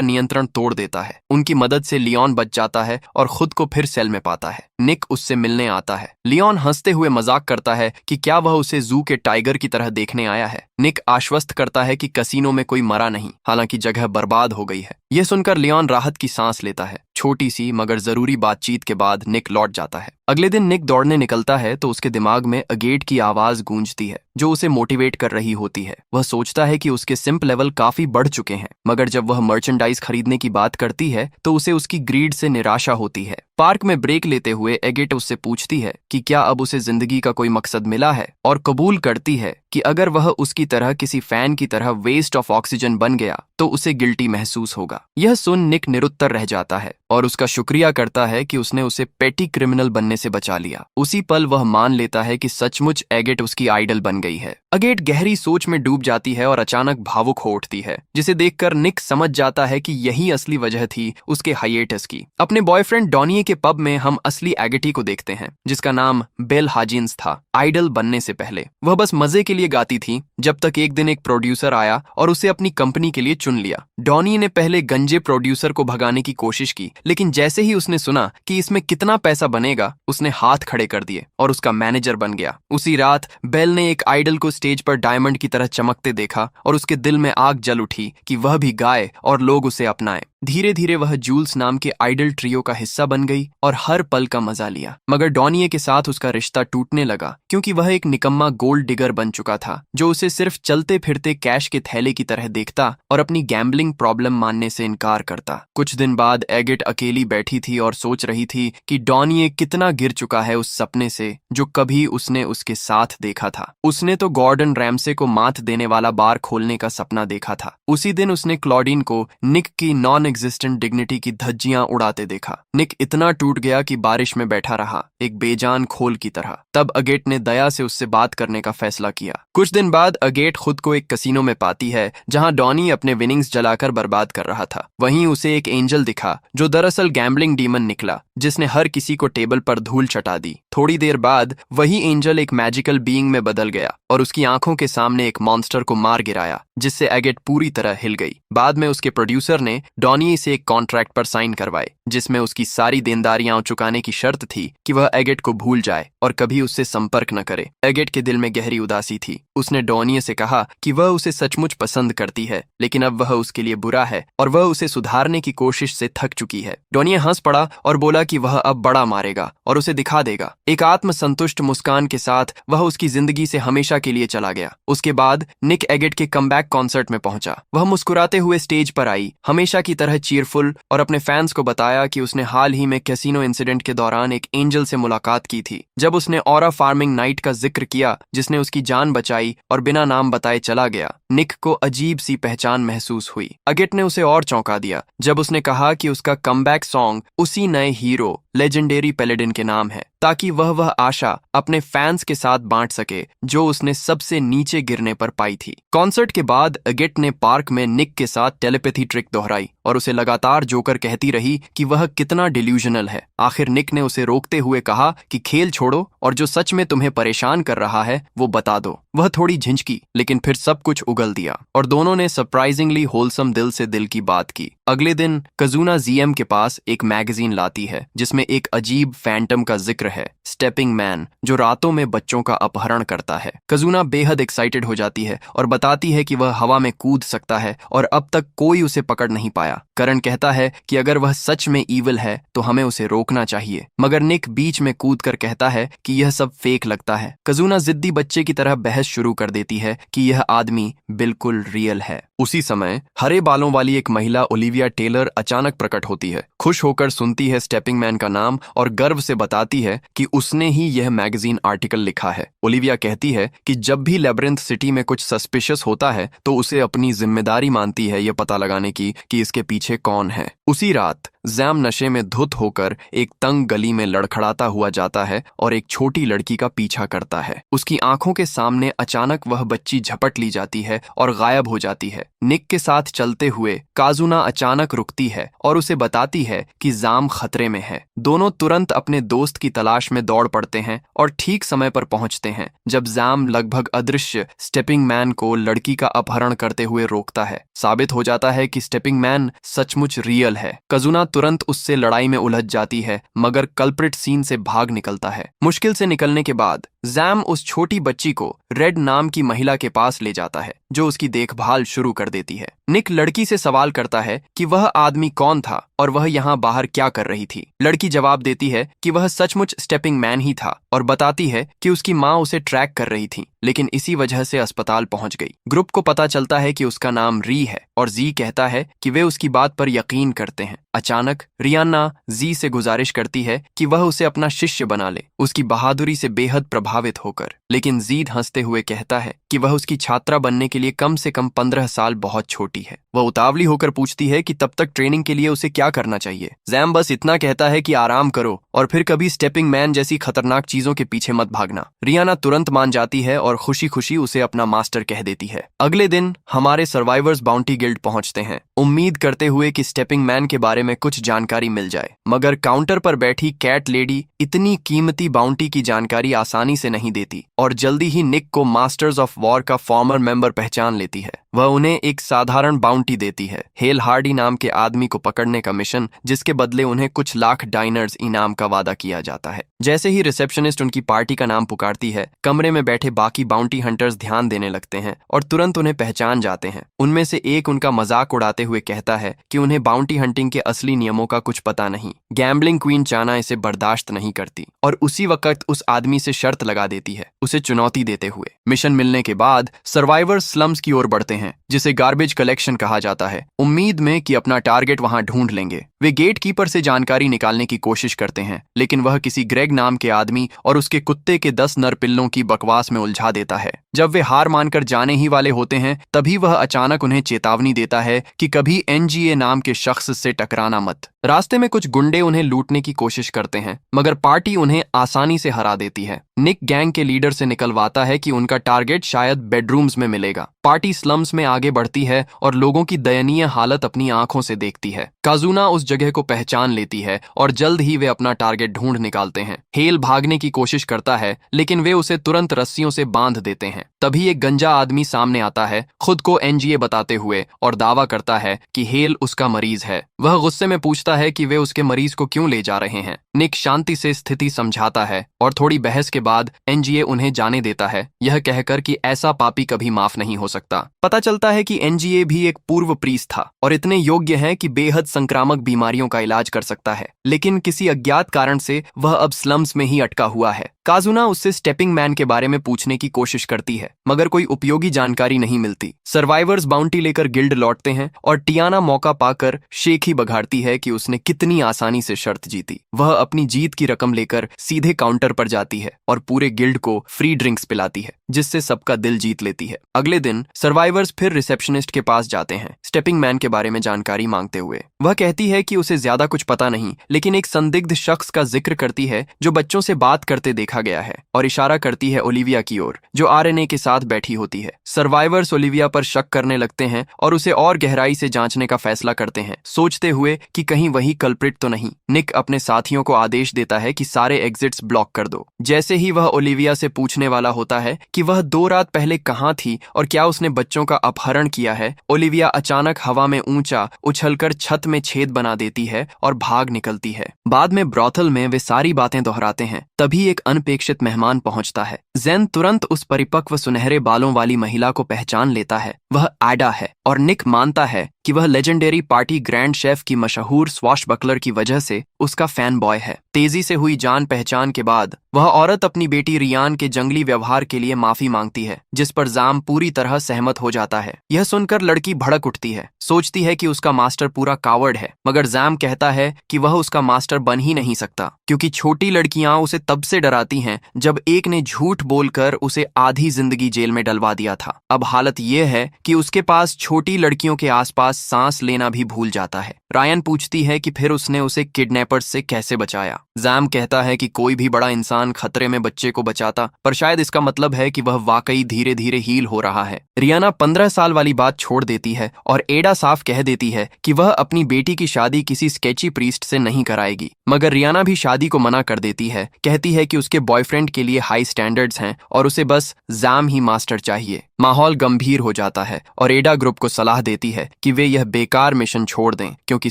नियंत्रण तोड़ देता है। उनकी मदद से लियोन बच जाता है और खुद को फिर सेल में पाता है। निक उससे मिलने आता है। लियोन हंसते हुए मजाक करता है कि क्या वह उसे जू के टाइगर की तरह देखने आया है। निक आश्वस्त करता है कि कैसीनो में कोई मरा नहीं, हालांकि जगह बर्बाद हो गई है। यह सुनकर लियोन राहत की सांस लेता है। छोटी सी मगर जरूरी बातचीत के बाद निक लौट जाता है। अगले दिन निक दौड़ने निकलता है तो उसके दिमाग में अगेट की आवाज गूंजती है जो उसे मोटिवेट कर रही होती है। वह सोचता है कि उसके सिंप लेवल काफी बढ़ चुके हैं मगर जब वह मर्चेंडाइज खरीदने की बात करती है तो उसे उसकी ग्रीड से निराशा होती है। पार्क में ब्रेक लेते हुए एगेट उससे पूछती है कि क्या अब उसे जिंदगी का कोई मकसद मिला है और कबूल करती है कि अगर वह उसकी तरह किसी फैन की तरह वेस्ट ऑफ ऑक्सीजन बन गया तो उसे गिल्टी महसूस होगा। यह सुन निक निरुत्तर रह जाता है और उसका शुक्रिया करता है कि उसने उसे पेटी क्रिमिनल बनने से बचा लिया। उसी पल वह मान लेता है कि सचमुच एगेट उसकी आइडल बन गई है। अगेट गहरी सोच में डूब जाती है और अचानक भावुक हो उठती है जिसे देखकर निक समझ जाता है कि यही असली वजह थी उसके हाइएटस की। अपने बॉयफ्रेंड डॉनिये के पब में हम असली एगेटी को देखते हैं जिसका नाम बेल हाजिन्स था। आइडल बनने से पहले वह बस मजे के लिए गाती थी जब तक एक दिन एक प्रोड्यूसर आया और उसे अपनी कंपनी के लिए चुन लिया। डॉनी ने पहले गंजे प्रोड्यूसर को भगाने की कोशिश की लेकिन जैसे ही उसने सुना कि इसमें कितना पैसा बनेगा उसने हाथ खड़े कर दिए और उसका मैनेजर बन गया। उसी रात बेल ने एक आइडल को स्टेज पर डायमंड की तरह चमकते देखा और उसके दिल में आग जल उठी कि वह भी गाए और लोग उसे अपनाएं। धीरे धीरे वह जूल्स नाम के आइडल ट्रियो का हिस्सा बन गई और हर पल का मजा लिया। मगर डॉनिये के साथ उसका रिश्ता टूटने लगा क्योंकि वह एक निकम्मा गोल्ड डिगर बन चुका था जो उसे सिर्फ चलते फिरते कैश के थैले की तरह देखता और अपनी गैम्बलिंग प्रॉब्लम मानने से इनकार करता। कुछ दिन बाद एगेट अकेली बैठी थी और सोच रही थी कि डॉनिये कितना गिर चुका है उस सपने से जो कभी उसने उसके साथ देखा था। उसने तो गॉर्डन रैमसे को मात देने वाला बार खोलने का सपना देखा था। उसी दिन उसने क्लॉडीन को निक की नॉन एग्जिस्टेंट डिग्निटी की धज्जियां उड़ाते देखा। निक इतना टूट गया कि बारिश में बैठा रहा, एक बेजान खोल की तरह। तब अगेट ने दया से उससे बात करने का फैसला किया। कुछ दिन बाद अगेट खुद को एक कसीनो में पाती है जहां डॉनी अपने विनिंग्स जलाकर बर्बाद कर रहा था। वहीं उसे एक एंजल दिखा जो दरअसल गैम्बलिंग डीमन निकला जिसने हर किसी को टेबल पर धूल चटा दी। थोड़ी देर बाद वही एंजल एक मैजिकल बीइंग में बदल गया और उसकी आंखों के सामने एक मॉन्स्टर को मार गिराया जिससे एगेट पूरी तरह हिल गई। बाद में उसके प्रोड्यूसर ने डॉनिये से एक कॉन्ट्रैक्ट पर साइन करवाए जिसमें उसकी सारी देनदारियां चुकाने की शर्त थी कि वह एगेट को भूल जाए और कभी उससे संपर्क न करे। एगेट के दिल में गहरी उदासी थी। उसने डॉनिये से कहा कि वह उसे सचमुच पसंद करती है, लेकिन अब वह उसके लिए बुरा है और वह उसे सुधारने की कोशिश से थक चुकी है। डॉनिये हंस पड़ा और बोला कि वह अब बड़ा मारेगा और उसे दिखा देगा। एक आत्मसंतुष्ट मुस्कान के साथ वह उसकी जिंदगी से हमेशा के लिए चला गया। उसके बाद निक एगेट के कमबैक कॉन्सर्ट में पहुंचा। वह मुस्कुराते हुए स्टेज पर आई, हमेशा की तरह चीयरफुल, और अपने फैंस को बताया कि उसने हाल ही में कैसीनो इंसिडेंट के दौरान एक एंजल से मुलाकात की थी। जब उसने ऑरा फार्मिंग नाइट का जिक्र किया जिसने उसकी जान बचाई और बिना नाम बताए चला गया, निक को अजीब सी पहचान महसूस हुई। एगेट ने उसे और चौंका दिया जब उसने कहा कि उसका कमबैक सॉन्ग उसी नए हीरो लेजेंडरी पेलेडिन के नाम है, ताकि वह आशा अपने फैंस के साथ बांट सके जो उसने सबसे नीचे गिरने पर पाई थी। कॉन्सर्ट के बाद एगेट ने पार्क में निक के साथ टेलीपैथी ट्रिक दोहराई और उसे लगातार जोकर कहती रही कि वह कितना डिल्यूजनल है। आखिर निक ने उसे रोकते हुए कहा कि खेल छोड़ो और जो सच में तुम्हें परेशान कर रहा है वो बता दो। वह थोड़ी झिझकी, लेकिन फिर सब कुछ उगल दिया और दोनों ने सरप्राइजिंगली होलसम दिल से दिल की बात की। अगले दिन कजूना जीएम के पास एक मैगजीन लाती है जिसमें एक अजीब फैंटम का जिक्र है, स्टेपिंग मैन, जो रातों में बच्चों का अपहरण करता है। कजूना बेहद एक्साइटेड हो जाती है और बताती है कि वह हवा में कूद सकता है और अब तक कोई उसे पकड़ नहीं पाया। करण कहता है कि अगर वह सच में ईविल है तो हमें उसे रोकना चाहिए, मगर निक बीच में कूदकर कहता है कि यह सब फेक लगता है। कजूना जिद्दी बच्चे की तरह बहस शुरू कर देती है कि यह आदमी बिल्कुल रियल है। उसी समय हरे बालों वाली एक महिला ओलिविया टेलर अचानक प्रकट होती है। खुश होकर सुनती है स्टेपिंग मैन का नाम और गर्व से बताती है कि उसने ही यह मैगजीन आर्टिकल लिखा है। ओलिविया कहती है कि जब भी लेब्रिंथ सिटी में कुछ सस्पिशियस होता है तो उसे अपनी जिम्मेदारी मानती है यह पता लगाने की कि इसके पीछे कौन है। उसी रात जैम नशे में धुत होकर एक तंग गली में लड़खड़ाता हुआ जाता है और एक छोटी लड़की का पीछा करता है। उसकी आंखों के सामने अचानक वह बच्ची झपट ली जाती है और गायब हो जाती है। निक के साथ चलते हुए काजुना अचानक रुकती है और उसे बताती है कि जाम खतरे में है। दोनों तुरंत अपने दोस्त की तलाश में दौड़ पड़ते हैं और ठीक समय पर पहुंचते हैं जब जाम लगभग अदृश्य स्टेपिंग मैन को लड़की का अपहरण करते हुए रोकता है। साबित हो जाता है कि स्टेपिंग मैन सचमुच रियल है। कजुना तुरंत उससे लड़ाई में उलझ जाती है, मगर कल्प्रिट सीन से भाग निकलता है। मुश्किल से निकलने के बाद जैम उस छोटी बच्ची को रेड नाम की महिला के पास ले जाता है जो उसकी देखभाल शुरू कर देती है। निक लड़की से सवाल करता है कि वह आदमी कौन था और वह यहाँ बाहर क्या कर रही थी। लड़की जवाब देती है कि वह सचमुच स्टेपिंग मैन ही था और बताती है कि उसकी माँ उसे ट्रैक कर रही थी, लेकिन इसी वजह से अस्पताल पहुंच गई। ग्रुप को पता चलता है कि उसका नाम री है और जी कहता है कि वे उसकी बात पर यकीन करते हैं। अचानक रियाना जी से गुजारिश करती है कि वह उसे अपना शिष्य बना ले, उसकी बहादुरी से बेहद प्रभावित होकर, लेकिन जीद हंसते हुए कहता है कि वह उसकी छात्रा बनने के लिए कम से कम 15 साल बहुत छोटी है। वह उतावली होकर पूछती है कि तब तक ट्रेनिंग के लिए उसे क्या करना चाहिए। जैम बस इतना कहता है कि आराम करो और फिर कभी स्टेपिंग मैन जैसी खतरनाक चीजों के पीछे मत भागना। रियाना तुरंत मान जाती है और खुशी खुशी उसे अपना मास्टर कह देती है। अगले दिन हमारे सर्वाइवर्स बाउंटी गिल्ड पहुंचते हैं, उम्मीद करते हुए कि स्टेपिंग मैन के बारे में कुछ जानकारी मिल जाए, मगर काउंटर पर बैठी कैट लेडी इतनी कीमती बाउंटी की जानकारी आसानी से नहीं देती और जल्दी ही निक को मास्टर्स ऑफ वॉर का फॉर्मर मेंबर पहचान लेती है। वह उन्हें एक साधारण बाउंटी देती है, हेल हार्डी नाम के आदमी को पकड़ने का मिशन, जिसके बदले उन्हें कुछ लाख डाइनर्स इनाम का वादा किया जाता है। जैसे ही रिसेप्शनिस्ट उनकी पार्टी का नाम पुकारती है, कमरे में बैठे बाकी बाउंटी हंटर्स ध्यान देने लगते हैं और तुरंत उन्हें पहचान जाते हैं। उनमें से एक उनका मजाक उड़ाते हुए कहता है कि उन्हें बाउंटी हंटिंग के असली नियमों का कुछ पता नहीं। गैम्बलिंग क्वीन चाना इसे बर्दाश्त नहीं करती और उसी वक्त उस आदमी से शर्त लगा देती है, उसे चुनौती देते हुए। मिशन मिलने के बाद सर्वाइवर्स स्लम्स की ओर बढ़ते हैं, जिसे गार्बेज कलेक्शन कहा जाता है, उम्मीद में कि अपना टारगेट वहां ढूंढ लेंगे। वे गेट कीपर से जानकारी निकालने की कोशिश करते हैं, लेकिन वह किसी ग्रेग नाम के आदमी और उसके कुत्ते के 10 नर पिल्लों की बकवास में उलझा देता है। जब वे हार मानकर जाने ही वाले होते हैं, तभी वह अचानक उन्हें चेतावनी देता है कि कभी एनजीए नाम के शख्स से टकराना मत। रास्ते में कुछ गुंडे उन्हें लूटने की कोशिश करते हैं, मगर पार्टी उन्हें आसानी से हरा देती है। निक गैंग के लीडर से निकलवाता है कि उनका टारगेट शायद बेडरूम्स में मिलेगा। पार्टी स्लम्स में आगे बढ़ती है और लोगों की दयनीय हालत अपनी आंखों से देखती है। काजुना उस जगह को पहचान लेती है और जल्द ही वे अपना टारगेट ढूंढ निकालते हैं। हेल भागने की कोशिश करता है, लेकिन वे उसे तुरंत रस्सियों से बांध देते हैं। तभी एक गंजा आदमी सामने आता है, खुद को एनजीए बताते हुए, और दावा करता है कि हेल उसका मरीज है। वह गुस्से में पूछता है कि वे उसके मरीज को क्यों ले जा रहे हैं। निक शांति से स्थिति समझाता है और थोड़ी बहस के बाद एनजीए उन्हें जाने देता है, यह कहकर कि ऐसा पापी कभी माफ नहीं हो सकता। पता चलता है कि एनजीए भी एक पूर्व प्रीस्ट था और इतने योग्य है कि बेहद संक्रामक बीमारियों का इलाज कर सकता है, लेकिन किसी अज्ञात कारण से वह अब स्लम्स में ही अटका हुआ है। काजुना उससे स्टेपिंग मैन के बारे में पूछने की कोशिश करती है, मगर कोई उपयोगी जानकारी नहीं मिलती। सर्वाइवर्स बाउंटी लेकर गिल्ड लौटते हैं और टियाना मौका पाकर शेख ही बघाड़ती है कि उसने कितनी आसानी से शर्त जीती। वह अपनी जीत की रकम लेकर सीधे काउंटर पर जाती है और पूरे गिल्ड को फ्री ड्रिंक्स पिलाती है, जिससे सबका दिल जीत लेती है। अगले दिन सर्वाइवर्स फिर रिसेप्शनिस्ट के पास जाते हैं, स्टेपिंग मैन के बारे में जानकारी मांगते हुए। वह कहती है कि उसे ज्यादा कुछ पता नहीं, लेकिन एक संदिग्ध शख्स का जिक्र करती है जो बच्चों से बात करते देखा गया है, और इशारा करती है ओलिविया की ओर, जो आरएनए के साथ बैठी होती है। सर्वाइवर्स ओलिविया पर शक करने लगते हैं और उसे और गहराई से जांचने का फैसला करते हैं, सोचते हुए कि कहीं वही कल्प्रिट तो नहीं। निक अपने साथियों को आदेश देता है कि सारे एग्जिट्स ब्लॉक कर दो। जैसे ही वह ओलिविया से पूछने वाला होता है कि वह 2 रात पहले कहाँ थी और क्या उसने बच्चों का अपहरण किया है, ओलिविया अचानक हवा में ऊंचा उछलकर छत में छेद बना देती है और भाग निकलती है। बाद में ब्रॉथल में वे सारी बातें दोहराते हैं। तभी एक अनपेक्षित मेहमान पहुंचता है। जेन तुरंत उस परिपक्व सुनहरे बालों वाली महिला को पहचान लेता है। वह एडा है और निक मानता है कि वह लेजेंडरी पार्टी ग्रैंड शेफ की मशहूर स्वॉशबकलर की वजह से उसका फैन बॉय है। तेजी से हुई जान पहचान के बाद वह औरत अपनी बेटी रियान के जंगली व्यवहार के लिए माफी मांगती है, जिस पर जाम पूरी तरह सहमत हो जाता है। यह सुनकर लड़की भड़क उठती है, सोचती है कि उसका मास्टर पूरा कावर्ड है, मगर जाम कहता है कि वह उसका मास्टर बन ही नहीं सकता, क्योंकि छोटी लड़कियां उसे तब से डराती हैं जब एक ने झूठ बोलकर उसे आधी जिंदगी जेल में डलवा दिया था। अब हालत यह है कि उसके पास छोटी लड़कियों के आसपास सांस लेना भी भूल जाता है। रायन पूछती है कि फिर उसने उसे किडनैपर्स से कैसे बचाया। जैम कहता है कि कोई भी बड़ा इंसान खतरे में बच्चे को बचाता, पर शायद इसका मतलब है कि वह वाकई धीरे धीरे हील हो रहा है। रियाना 15 साल वाली बात छोड़ देती है और एडा साफ कह देती है कि वह अपनी बेटी की शादी किसी स्केची प्रीस्ट से नहीं कराएगी, मगर रियाना भी शादी को मना कर देती है, कहती है कि उसके बॉयफ्रेंड के लिए हाई स्टैंडर्ड्स हैं और उसे बस जैम ही मास्टर चाहिए। माहौल गंभीर हो जाता है और एडा ग्रुप को सलाह देती है कि वे यह बेकार मिशन छोड़ दें, क्योंकि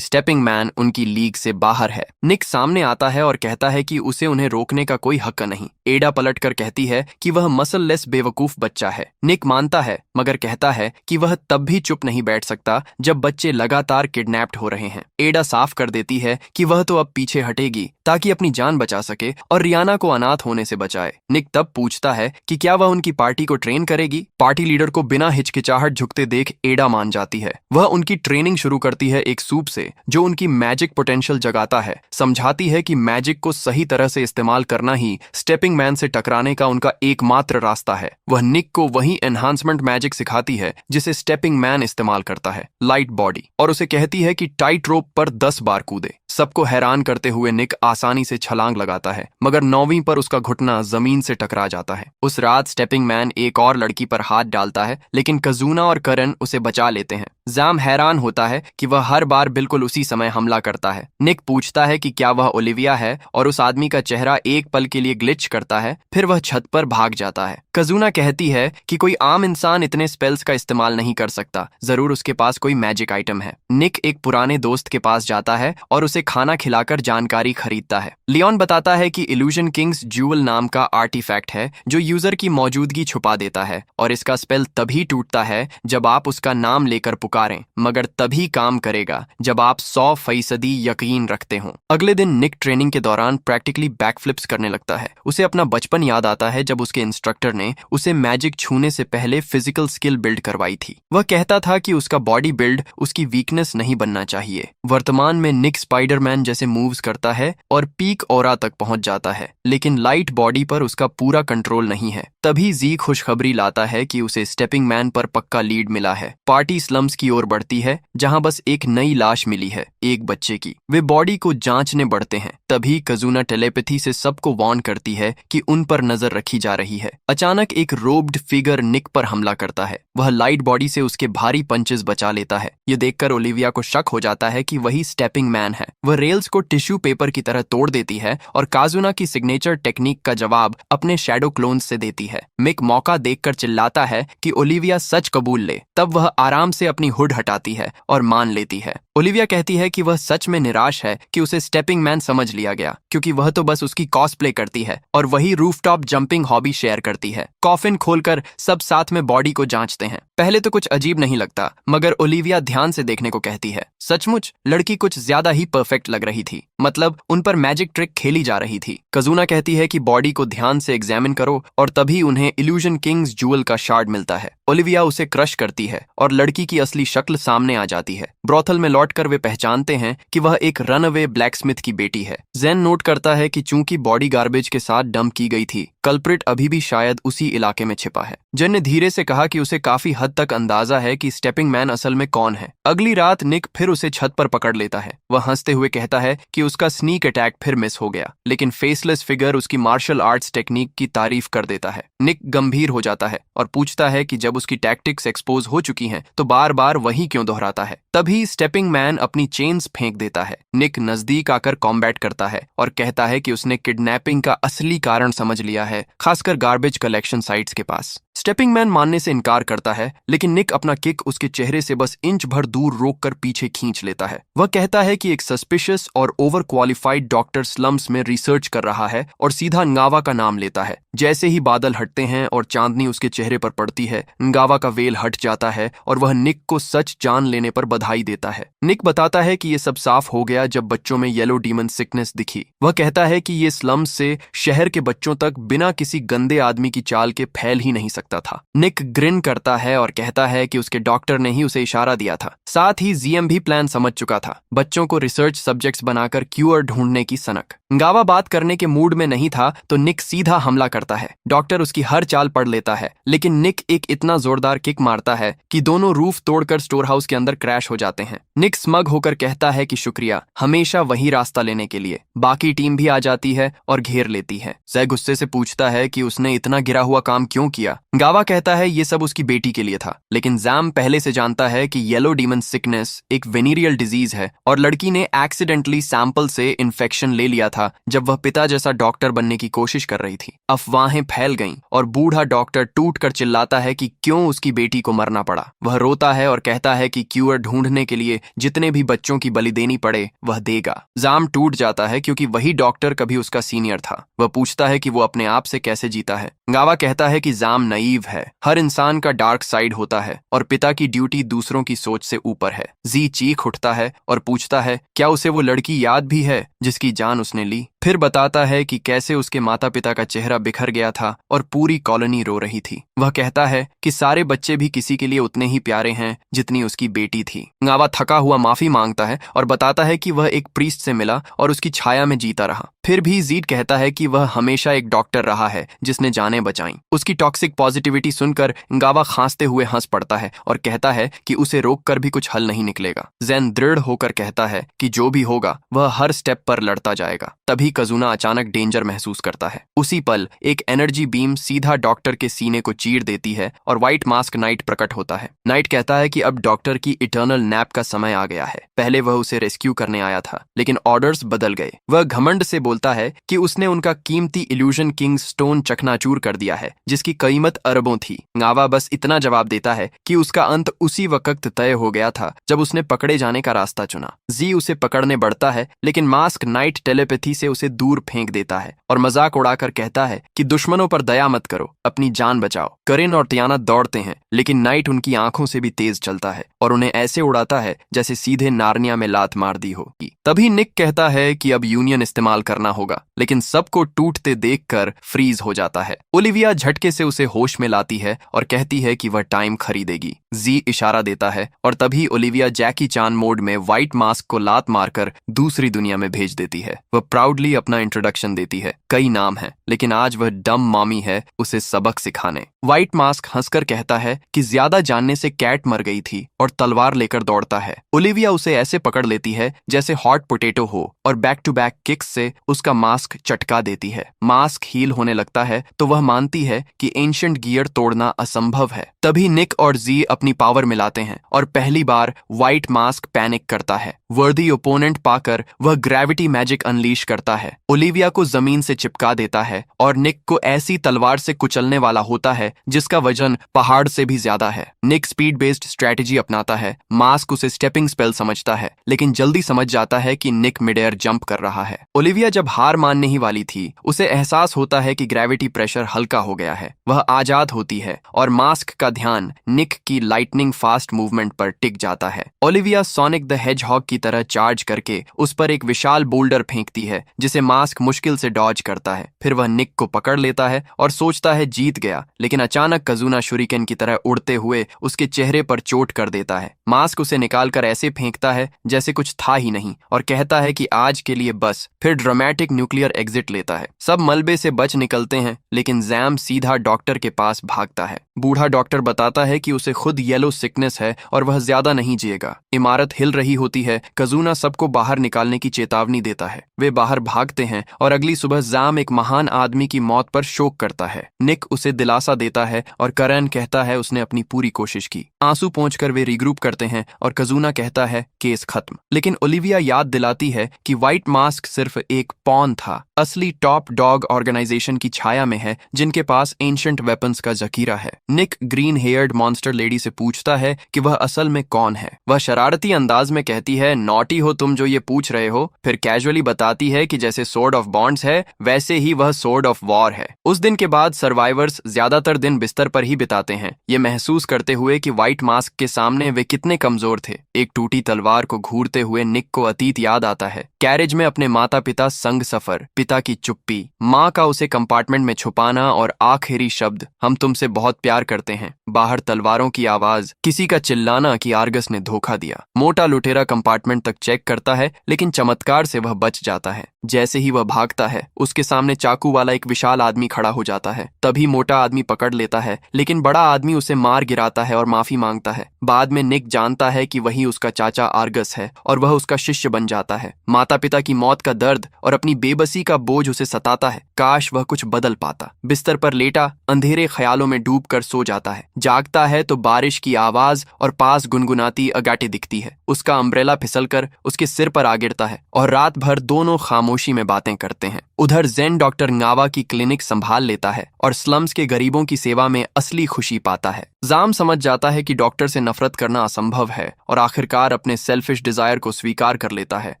स्टेपिंग मैन उनकी लीग से बाहर है। निक सामने आता है और कहता है कि उसे उन्हें रोकने का कोई हक नहीं। एडा पलटकर कहती है कि वह मसललेस बेवकूफ बच्चा है। निक मानता है, मगर कहता है कि वह तब भी चुप नहीं बैठ सकता जब बच्चे लगातार किडनैप्ड हो रहे हैं। एडा साफ कर देती है कि वह तो अब पीछे हटेगी ताकि अपनी जान बचा सके और रियाना को अनाथ होने से बचाए। निक तब पूछता है कि क्या वह उनकी पार्टी को ट्रेन करेगी। पार्टी लीडर को बिना हिचकिचाहट झुकते देख एडा मान जाती है। वह उनकी ट्रेनिंग शुरू करती है एक सूप से जो उनकी मैजिक पोटेंशियल जगाता है। समझाती है कि मैजिक को सही तरह से इस्तेमाल करना ही स्टेपिंग मैन से टकराने का उनका एकमात्र रास्ता है। वह निक को वही एनहांसमेंट मैजिक सिखाती है जिसे स्टेपिंग मैन इस्तेमाल करता है, लाइट बॉडी, और उसे कहती है कि टाइट रोप पर 10 बार कूदे। सबको हैरान करते हुए निक आसानी से छलांग लगाता है, मगर 9वीं पर उसका घुटना जमीन से टकरा जाता है। उस रात स्टेपिंग मैन एक और लड़की पर हाथ डालता है, लेकिन कजूना और करन उसे बचा लेते हैं। जाम हैरान होता है कि वह हर बार बिल्कुल उसी समय हमला करता है। निक पूछता है कि क्या वह ओलिविया है और उस आदमी का चेहरा एक पल के लिए ग्लिच करता है, फिर वह छत पर भाग जाता है। कजूना कहती है कि कोई आम इंसान इतने स्पेल्स का इस्तेमाल नहीं कर सकता, जरूर उसके पास कोई मैजिक आइटम है। निक एक पुराने दोस्त के पास जाता है और उसे खाना खिलाकर जानकारी खरीदता है। लियोन बताता है कि इल्यूजन किंग्स ज्यूवल नाम का आर्टिफैक्ट है जो यूजर की मौजूदगी छुपा देता है, और इसका स्पेल तभी टूटता है जब आप उसका नाम लेकर पुकारें, मगर तभी काम करेगा जब आप 100% यकीन रखते हो। अगले दिन निक ट्रेनिंग के दौरान प्रैक्टिकली बैकफ्लिप्स करने लगता है। उसे अपना बचपन याद आता है जब उसके इंस्ट्रक्टर ने उसे मैजिक छूने से पहले फिजिकल स्किल बिल्ड करवाई थी। वह कहता था कि उसका बॉडी बिल्ड उसकी वीकनेस नहीं बनना चाहिए। वर्तमान में निक स्पाइडरमैन जैसे मूव्स करता है और पीक ऑरा तक पहुंच जाता है, लेकिन लाइट बॉडी पर उसका पूरा कंट्रोल नहीं है। तभी जी खुशखबरी लाता है कि उसे स्टेपिंग मैन पर पक्का लीड मिला है। पार्टी स्लम्स की की ओर बढ़ती है जहां बस एक नई लाश मिली है, एक बच्चे की। वे बॉडी को जांचने बढ़ते हैं। तभी कजूना टेलीपैथी से सबको वार्न करती है कि उन पर नजर रखी जा रही है। अचानक एक रोब्ड फिगर निक पर हमला करता है। वह लाइट बॉडी से उसके भारी पंचेस बचा लेता है। ये देखकर ओलिविया को शक हो जाता है कि वही स्टेपिंग मैन है। वह रेल्स को टिश्यू पेपर की तरह तोड़ देती है और काजुना की सिग्नेचर टेक्निक का जवाब अपने शैडो क्लोन्स से देती है। मिक मौका देखकर चिल्लाता है कि ओलिविया सच कबूल ले। तब वह आराम से अपनी हुड हटाती है और मान लेती है। ओलिविया कहती है कि वह सच में निराश है कि उसे स्टेपिंग मैन समझ लिया गया, क्योंकि वह तो बस उसकी कॉस्प्ले करती है और वही रूफटॉप जंपिंग हॉबी शेयर करती है। कॉफिन खोलकर सब साथ में बॉडी को जांचते हैं। पहले तो कुछ अजीब नहीं लगता, मगर ओलिविया ध्यान से देखने को कहती है। सचमुच लड़की कुछ ज्यादा ही परफेक्ट लग रही थी, मतलब उन पर मैजिक ट्रिक खेली जा रही थी। कजूना कहती है कि बॉडी को ध्यान से एग्जामिन करो और तभी उन्हें इल्यूजन किंग्स जूअल का शार्ड मिलता है। ओलिविया उसे क्रश करती है और लड़की की असली शक्ल सामने आ जाती है। ब्रोथल में लौटकर वे पहचानते हैं कि वह एक रनअवे ब्लैकस्मिथ की बेटी है। जेन नोट करता है कि चूंकि बॉडी गार्बेज के साथ डंप की गई थी, कल्प्रिट अभी भी शायद उसी इलाके में छिपा है। जेन ने धीरे से कहा कि उसे काफी हद तक अंदाजा है कि स्टेपिंग मैन असल में कौन है। अगली रात निक फिर उसे छत पर पकड़ लेता है। वह हंसते हुए कहता है कि उसका स्नीक अटैक फिर मिस हो गया, लेकिन फेसलेस फिगर उसकी मार्शल आर्ट्स टेक्निक की तारीफ कर देता है। निक गंभीर हो जाता है और पूछता है कि जब उसकी टैक्टिक्स एक्सपोज हो चुकी हैं, तो बार बार वही क्यों दोहराता है। तभी स्टेपिंग मैन अपनी चेन्स फेंक देता है। निक नजदीक आकर कॉम्बैट करता है और कहता है कि उसने किडनैपिंग का असली कारण समझ लिया है, खासकर गार्बेज कलेक्शन साइट्स के पास। स्टेपिंग मैन मानने से इनकार करता है, लेकिन निक अपना किक उसके चेहरे से बस इंच भर दूर रोककर पीछे खींच लेता है। वह कहता है कि एक सस्पिशियस और ओवर क्वालिफाइड डॉक्टर स्लम्स में रिसर्च कर रहा है और सीधा नगावा का नाम लेता है। जैसे ही बादल हटते हैं और चांदनी उसके चेहरे पर पड़ती है, नगावा का वेल हट जाता है और वह निक को सच जान लेने पर बधाई देता है। निक बताता है कि ये सब साफ हो गया जब बच्चों में येलो डीमन सिकनेस दिखी। वह कहता है कि ये स्लम्स से शहर के बच्चों तक बिना किसी गंदे आदमी की चाल के फैल ही नहीं सकता था। निक ग्रिन करता है और कहता है कि उसके डॉक्टर ने ही उसे इशारा दिया था। साथ ही जीएम भी प्लान समझ चुका था, बच्चों को रिसर्च सब्जेक्ट्स बनाकर क्यूअर ढूंढने की सनक। गावा बात करने के मूड में नहीं था तो निक सीधा हमला करता है। डॉक्टर उसकी हर चाल पढ़ लेता है, लेकिन निक एक इतना जोरदार किक मारता है कि दोनों रूफ तोड़कर स्टोर हाउस के अंदर क्रैश हो जाते हैं। निक स्मग होकर कहता है कि शुक्रिया, हमेशा वही रास्ता लेने के लिए। बाकी टीम भी आ जाती है और घेर लेती है। जय गुस्से से पूछता है कि उसने इतना गिरा हुआ काम क्यों किया। गावा कहता है ये सब उसकी बेटी के लिए था, लेकिन जैम पहले से जानता है कि येलो डीमन सिकनेस एक वेनीरियल डिजीज है और लड़की ने एक्सीडेंटली सैंपल से इन्फेक्शन ले लिया था जब वह पिता जैसा डॉक्टर बनने की कोशिश कर रही थी। अफवाहें फैल गईं और बूढ़ा डॉक्टर टूट कर चिल्लाता है कि क्यों उसकी बेटी को मरना पड़ा। वह रोता है और कहता है कि क्यूअर ढूंढने के लिए जितने भी बच्चों की बलि देनी पड़े वह देगा। जाम टूट जाता है क्योंकि वही डॉक्टर कभी उसका सीनियर था। वह पूछता है कि वो अपने आप से कैसे जीता है। गावा कहता है कि जाम नईव है, हर इंसान का डार्क साइड होता है और पिता की ड्यूटी दूसरों की सोच से ऊपर है। जी चीख उठता है और पूछता है क्या उसे वो लड़की याद भी है जिसकी जान उसने ली। फिर बताता है कि कैसे उसके माता पिता का चेहरा बिखर गया था और पूरी कॉलोनी रो रही थी। वह कहता है कि सारे बच्चे भी किसी के लिए उतने ही प्यारे हैं जितनी उसकी बेटी थी। गावा थका हुआ माफी मांगता है और बताता है कि वह एक प्रीस्ट से मिला और उसकी छाया में जीता रहा। फिर भी जीड कहता है कि वह हमेशा एक डॉक्टर रहा है जिसने जानें बचाईं। उसकी टॉक्सिक पॉजिटिविटी सुनकर गावा खांसते हुए हंस पड़ता है और कहता है कि उसे रोककर भी कुछ हल नहीं निकलेगा। जैन दृढ़ होकर कहता है कि जो भी होगा वह हर स्टेप पर लड़ता जाएगा। तभी कजूना अचानक डेंजर महसूस करता है। उसी पल एक एनर्जी बीम सीधा डॉक्टर के सीने को चीर देती है और व्हाइट मास्क नाइट प्रकट होता है। नाइट कहता है कि अब डॉक्टर की इटर्नल नैप का समय आ गया है। पहले वह उसे रेस्क्यू करने आया था, लेकिन ऑर्डर्स बदल गए। वह घमंड से बोलता है कि उसने उनका कीमती इल्यूजन किंग स्टोन चकनाचूर कर दिया है जिसकी कीमत अरबों थी। गावा बस इतना जवाब देता है कि उसका अंत उसी वक्त तय हो गया था जब उसने पकड़े जाने का रास्ता चुना। जी उसे पकड़ने बढ़ता है, लेकिन मास्क नाइट टेलीपैथी से उसे दूर फेंक देता है और मजाक उड़ाकर कहता है कि दुश्मनों पर दया मत करो, अपनी जान बचाओ। करिन और टियाना दौड़ते हैं, लेकिन नाइट उनकी आंखों से भी तेज चलता है और उन्हें ऐसे उड़ाता है जैसे सीधे नार्निया में लात मार दी हो। तभी निक कहता है कि अब यूनियन इस्तेमाल करना करना होगा, लेकिन सबको टूटते देखकर फ्रीज हो जाता है। ओलिविया झटके से उसे होश में लाती है और कहती है कि वह टाइम खरीदेगी। जी इशारा देता है और तभी ओलिविया जैकी चान मोड में व्हाइट मास्क को लात मारकर दूसरी दुनिया में भेज देती है। वह प्राउडली अपना इंट्रोडक्शन देती है। कई नाम हैं, लेकिन आज वह डम मामी है उसे सबक सिखाने। व्हाइट मास्क हंसकर कहता है कि ज्यादा जानने से कैट मर गई थी और तलवार लेकर दौड़ता है। ओलिविया उसे ऐसे पकड़ लेती है जैसे हॉट पोटैटो हो और बैक टू बैक किक्स से उसका मास्क चटका देती है। मास्क हील होने लगता है तो वह मानती है कि एंशिएंट गियर तोड़ना असंभव है। तभी निक और जी अपनी पावर मिलाते हैं और पहली बार व्हाइट मास्क पैनिक करता है। वर्दी ओपोनेंट पाकर वह ग्रेविटी मैजिक अनलीश करता है, ओलिविया को जमीन से चिपका देता है और निक को ऐसी तलवार से कुचलने वाला होता है जिसका वजन पहाड़ से भी ज्यादा है। निक स्पीड बेस्ड स्ट्रेटेजी अपनाता है। मास्क उसे स्टेपिंग स्पेल समझता है, लेकिन जल्दी समझ जाता है कि निक मिड एयर जंप कर रहा है। ओलिविया जब हार मानने ही वाली थी, उसे एहसास होता है कि ग्रेविटी प्रेशर हल्का हो गया है। वह आजाद होती है और मास्क का ध्यान निक की लाइटनिंग फास्ट मूवमेंट पर टिक जाता है। ओलिविया सोनिक द हेजहॉग की तरह चार्ज करके उस पर एक विशाल बोल्डर फेंकती है, जिसे मास्क मुश्किल से डॉज करता है। फिर वह निक को पकड़ लेता है और सोचता है जीत गया, लेकिन अचानक कजूना शुरिकेन की तरह उड़ते हुए उसके चेहरे पर चोट कर देता है। मास्क उसे निकालकर ऐसे फेंकता है जैसे कुछ था ही नहीं और कहता है कि आज के लिए बस। फिर ड्रामेटिक न्यूक्लियर एग्जिट लेता है। सब मलबे से बच निकलते हैं, लेकिन जैम सीधा डॉक्टर के पास भागता है। बूढ़ा डॉक्टर बताता है कि उसे खुद येलो सिकनेस है और वह ज्यादा नहीं जिएगा। इमारत हिल रही होती है। कजूना सबको बाहर निकालने की चेतावनी देता है। वे बाहर भागते हैं और अगली सुबह जैम एक महान आदमी की मौत पर शोक करता है। निक उसे दिलासा देता है और करन कहता है उसने अपनी पूरी कोशिश की। आंसू पोंछकर वे रिग्रुप करते हैं और कजूना कहता है केस खत्म। लेकिन ओलिविया याद दिलाती है कि व्हाइट मास्क सिर्फ एक पॉन था। असली टॉप डॉग ऑर्गेनाइजेशन की छाया में है, जिनके पास एंशिएंट वेपन्स का जखीरा है। निक ग्रीन हेयर्ड मॉन्स्टर लेडी से पूछता है कि वह असल में कौन है। वह शरारती अंदाज में कहती है नॉटी हो तुम जो ये पूछ रहे हो, फिर कैजुअली बताती है कि जैसे सोर्ड ऑफ बॉन्ड्स है वैसे ही वह सोर्ड ऑफ वॉर है। उस दिन के बाद सर्वाइवर्स ज्यादातर दिन बिस्तर पर ही बिताते हैं, ये महसूस करते हुए कि व्हाइट मास्क के सामने वे कितने कमजोर थे। एक टूटी तलवार को घूरते हुए निक को अतीत याद आता है। कैरेज में अपने माता पिता संग सफर, पिता की चुप्पी, माँ का उसे कंपार्टमेंट में छुपाना और आखिरी शब्द हम तुमसे बहुत प्यार करते हैं। बाहर तलवारों की आवाज, किसी का चिल्लाना कि आर्गस ने धोखा दिया। मोटा लुटेरा कंपार्टमेंट तक चेक करता है, लेकिन चमत्कार से वह बच जाता है। जैसे ही वह भागता है, उसके सामने चाकू वाला एक विशाल आदमी खड़ा हो जाता है। तभी मोटा आदमी पकड़ लेता है, लेकिन बड़ा आदमी उसे मार गिराता है और माफी मांगता है। बाद में निक जानता है कि वही उसका चाचा आर्गस है और वह उसका शिष्य बन जाता है। माता पिता की मौत का दर्द और अपनी बेबसी का बोझ उसे सताता है। काश वह कुछ बदल पाता। बिस्तर पर लेटा अंधेरे ख्यालों में डूब कर सो जाता है। जागता है तो बारिश की आवाज और पास गुनगुनाती अगाटे दिखती है। उसका अम्ब्रेला फिसलकर उसके सिर पर आ गिरता है और रात भर दोनों खामोशी में बातें करते हैं। उधर जेन डॉक्टर नावा की क्लिनिक संभाल लेता है और स्लम्स के गरीबों की सेवा में असली खुशी पाता है। जाम समझ जाता है कि डॉक्टर से नफरत करना असंभव है और आखिरकार अपने सेल्फिश डिजायर को स्वीकार कर लेता है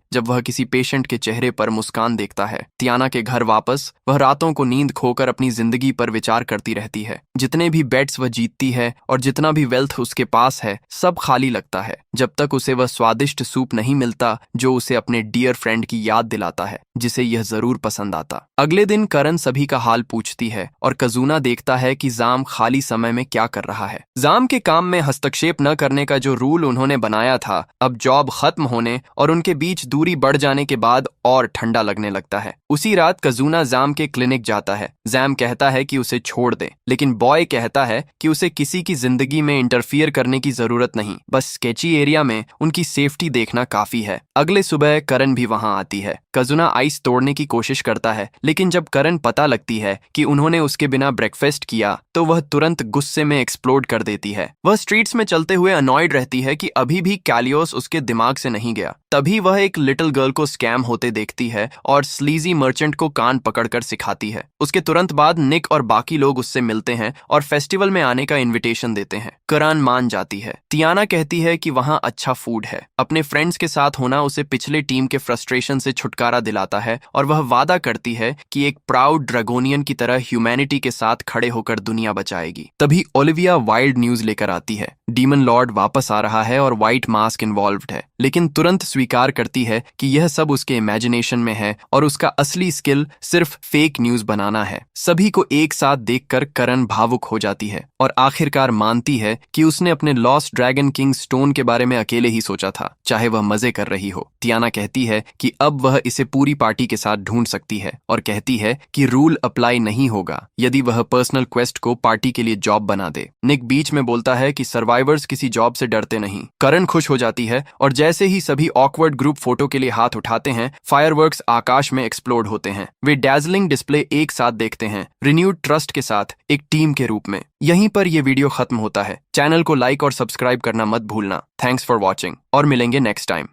जब वह किसी पेशेंट के चेहरे पर मुस्कान देखता है। तियाना के घर वापस वह रातों को नींद खोकर अपनी जिंदगी पर विचार करती रहती है। जितने भी बेट्स वह जीतती है और जितना भी वेल्थ उसके पास है, सब खाली लगता है जब तक उसे वह स्वादिष्ट सूप नहीं मिलता जो उसे अपने डियर फ्रेंड की याद दिलाता है, जिसे यह जरूर पसंद आता। अगले दिन करन सभी का हाल पूछती है और कजूना देखता है कि जाम खाली समय में क्या कर रहा है। जाम के काम में हस्तक्षेप न करने का जो रूल उन्होंने बनाया था, अब जॉब खत्म होने और उनके बीच दूरी बढ़ जाने के बाद और ठंडा लगने लगता है। उसी रात कजूना जाम के क्लिनिक जाता है। जैम कहता है कि उसे छोड़ दे, लेकिन बॉय कहता है कि उसे किसी की जिंदगी में इंटरफियर करने की जरूरत नहीं, बस स्केची एरिया में उनकी सेफ्टी देखना काफी है। अगले सुबह करन भी वहां आती है। कजूना आइस तोड़ने की कोशिश करता है, लेकिन जब करन पता लगती है कि उन्होंने उसके बिना ब्रेकफास्ट किया तो वह तुरंत गुस्से में एक्सप्लोड कर देती है। वह स्ट्रीट्स में चलते हुए अनॉयड रहती है कि अभी भी कैलियोस उसके दिमाग से नहीं गया। तभी वह एक लिटिल गर्ल को स्कैम होते देखती है और स्लीजी मर्चेंट को कान पकड़कर सिखाती है। उसके तुरंत बाद निक और बाकी लोग उससे मिलते हैं और फेस्टिवल में आने का इनविटेशन देते हैं। करान मान जाती है। तियाना कहती है कि वहां अच्छा फूड है। अपने फ्रेंड्स के साथ होना उसे पिछले टीम के फ्रस्ट्रेशन से छुटकारा दिलाता है और वह वादा करती है कि एक प्राउड ड्रैगोनियन की तरह ह्यूमैनिटी के साथ खड़े होकर दुनिया बचाएगी। तभी ओलिविया वाइल्ड न्यूज लेकर आती है। डीमन लॉर्ड वापस आ रहा है और व्हाइट मास्क इन्वॉल्व्ड है, लेकिन तुरंत स्वीकार करती है कि यह सब उसके इमेजिनेशन में है और उसका असली स्किल सिर्फ फेक न्यूज बनाना है। सभी को एक साथ देखकर करण भावुक हो जाती है और आखिरकार मानती है कि उसने अपने लॉस्ट ड्रैगन किंग स्टोन के बारे में अकेले ही सोचा था, चाहे वह मजे कर रही हो। टियाना कहती है कि अब वह इसे पूरी पार्टी के साथ ढूंढ सकती है और कहती है कि रूल अप्लाई नहीं होगा यदि वह पर्सनल क्वेस्ट को पार्टी के लिए जॉब बना दे। निक बीच में बोलता है कि सर्वाइवर्स किसी जॉब से डरते नहीं। करण खुश हो जाती है और जैसे ही सभी ऑकवर्ड ग्रुप फोटो के लिए हाथ उठाते हैं, फायरवर्क्स आकाश में एक्सप्लोड होते हैं। वे डैजलिंग डिस्प्ले एक साथ देखते हैं, रिन्यूड ट्रस्ट के साथ एक टीम के रूप में। यहीं पर यह वीडियो खत्म होता है। चैनल को लाइक और सब्सक्राइब करना मत भूलना। थैंक्स फॉर वॉचिंग और मिलेंगे नेक्स्ट टाइम।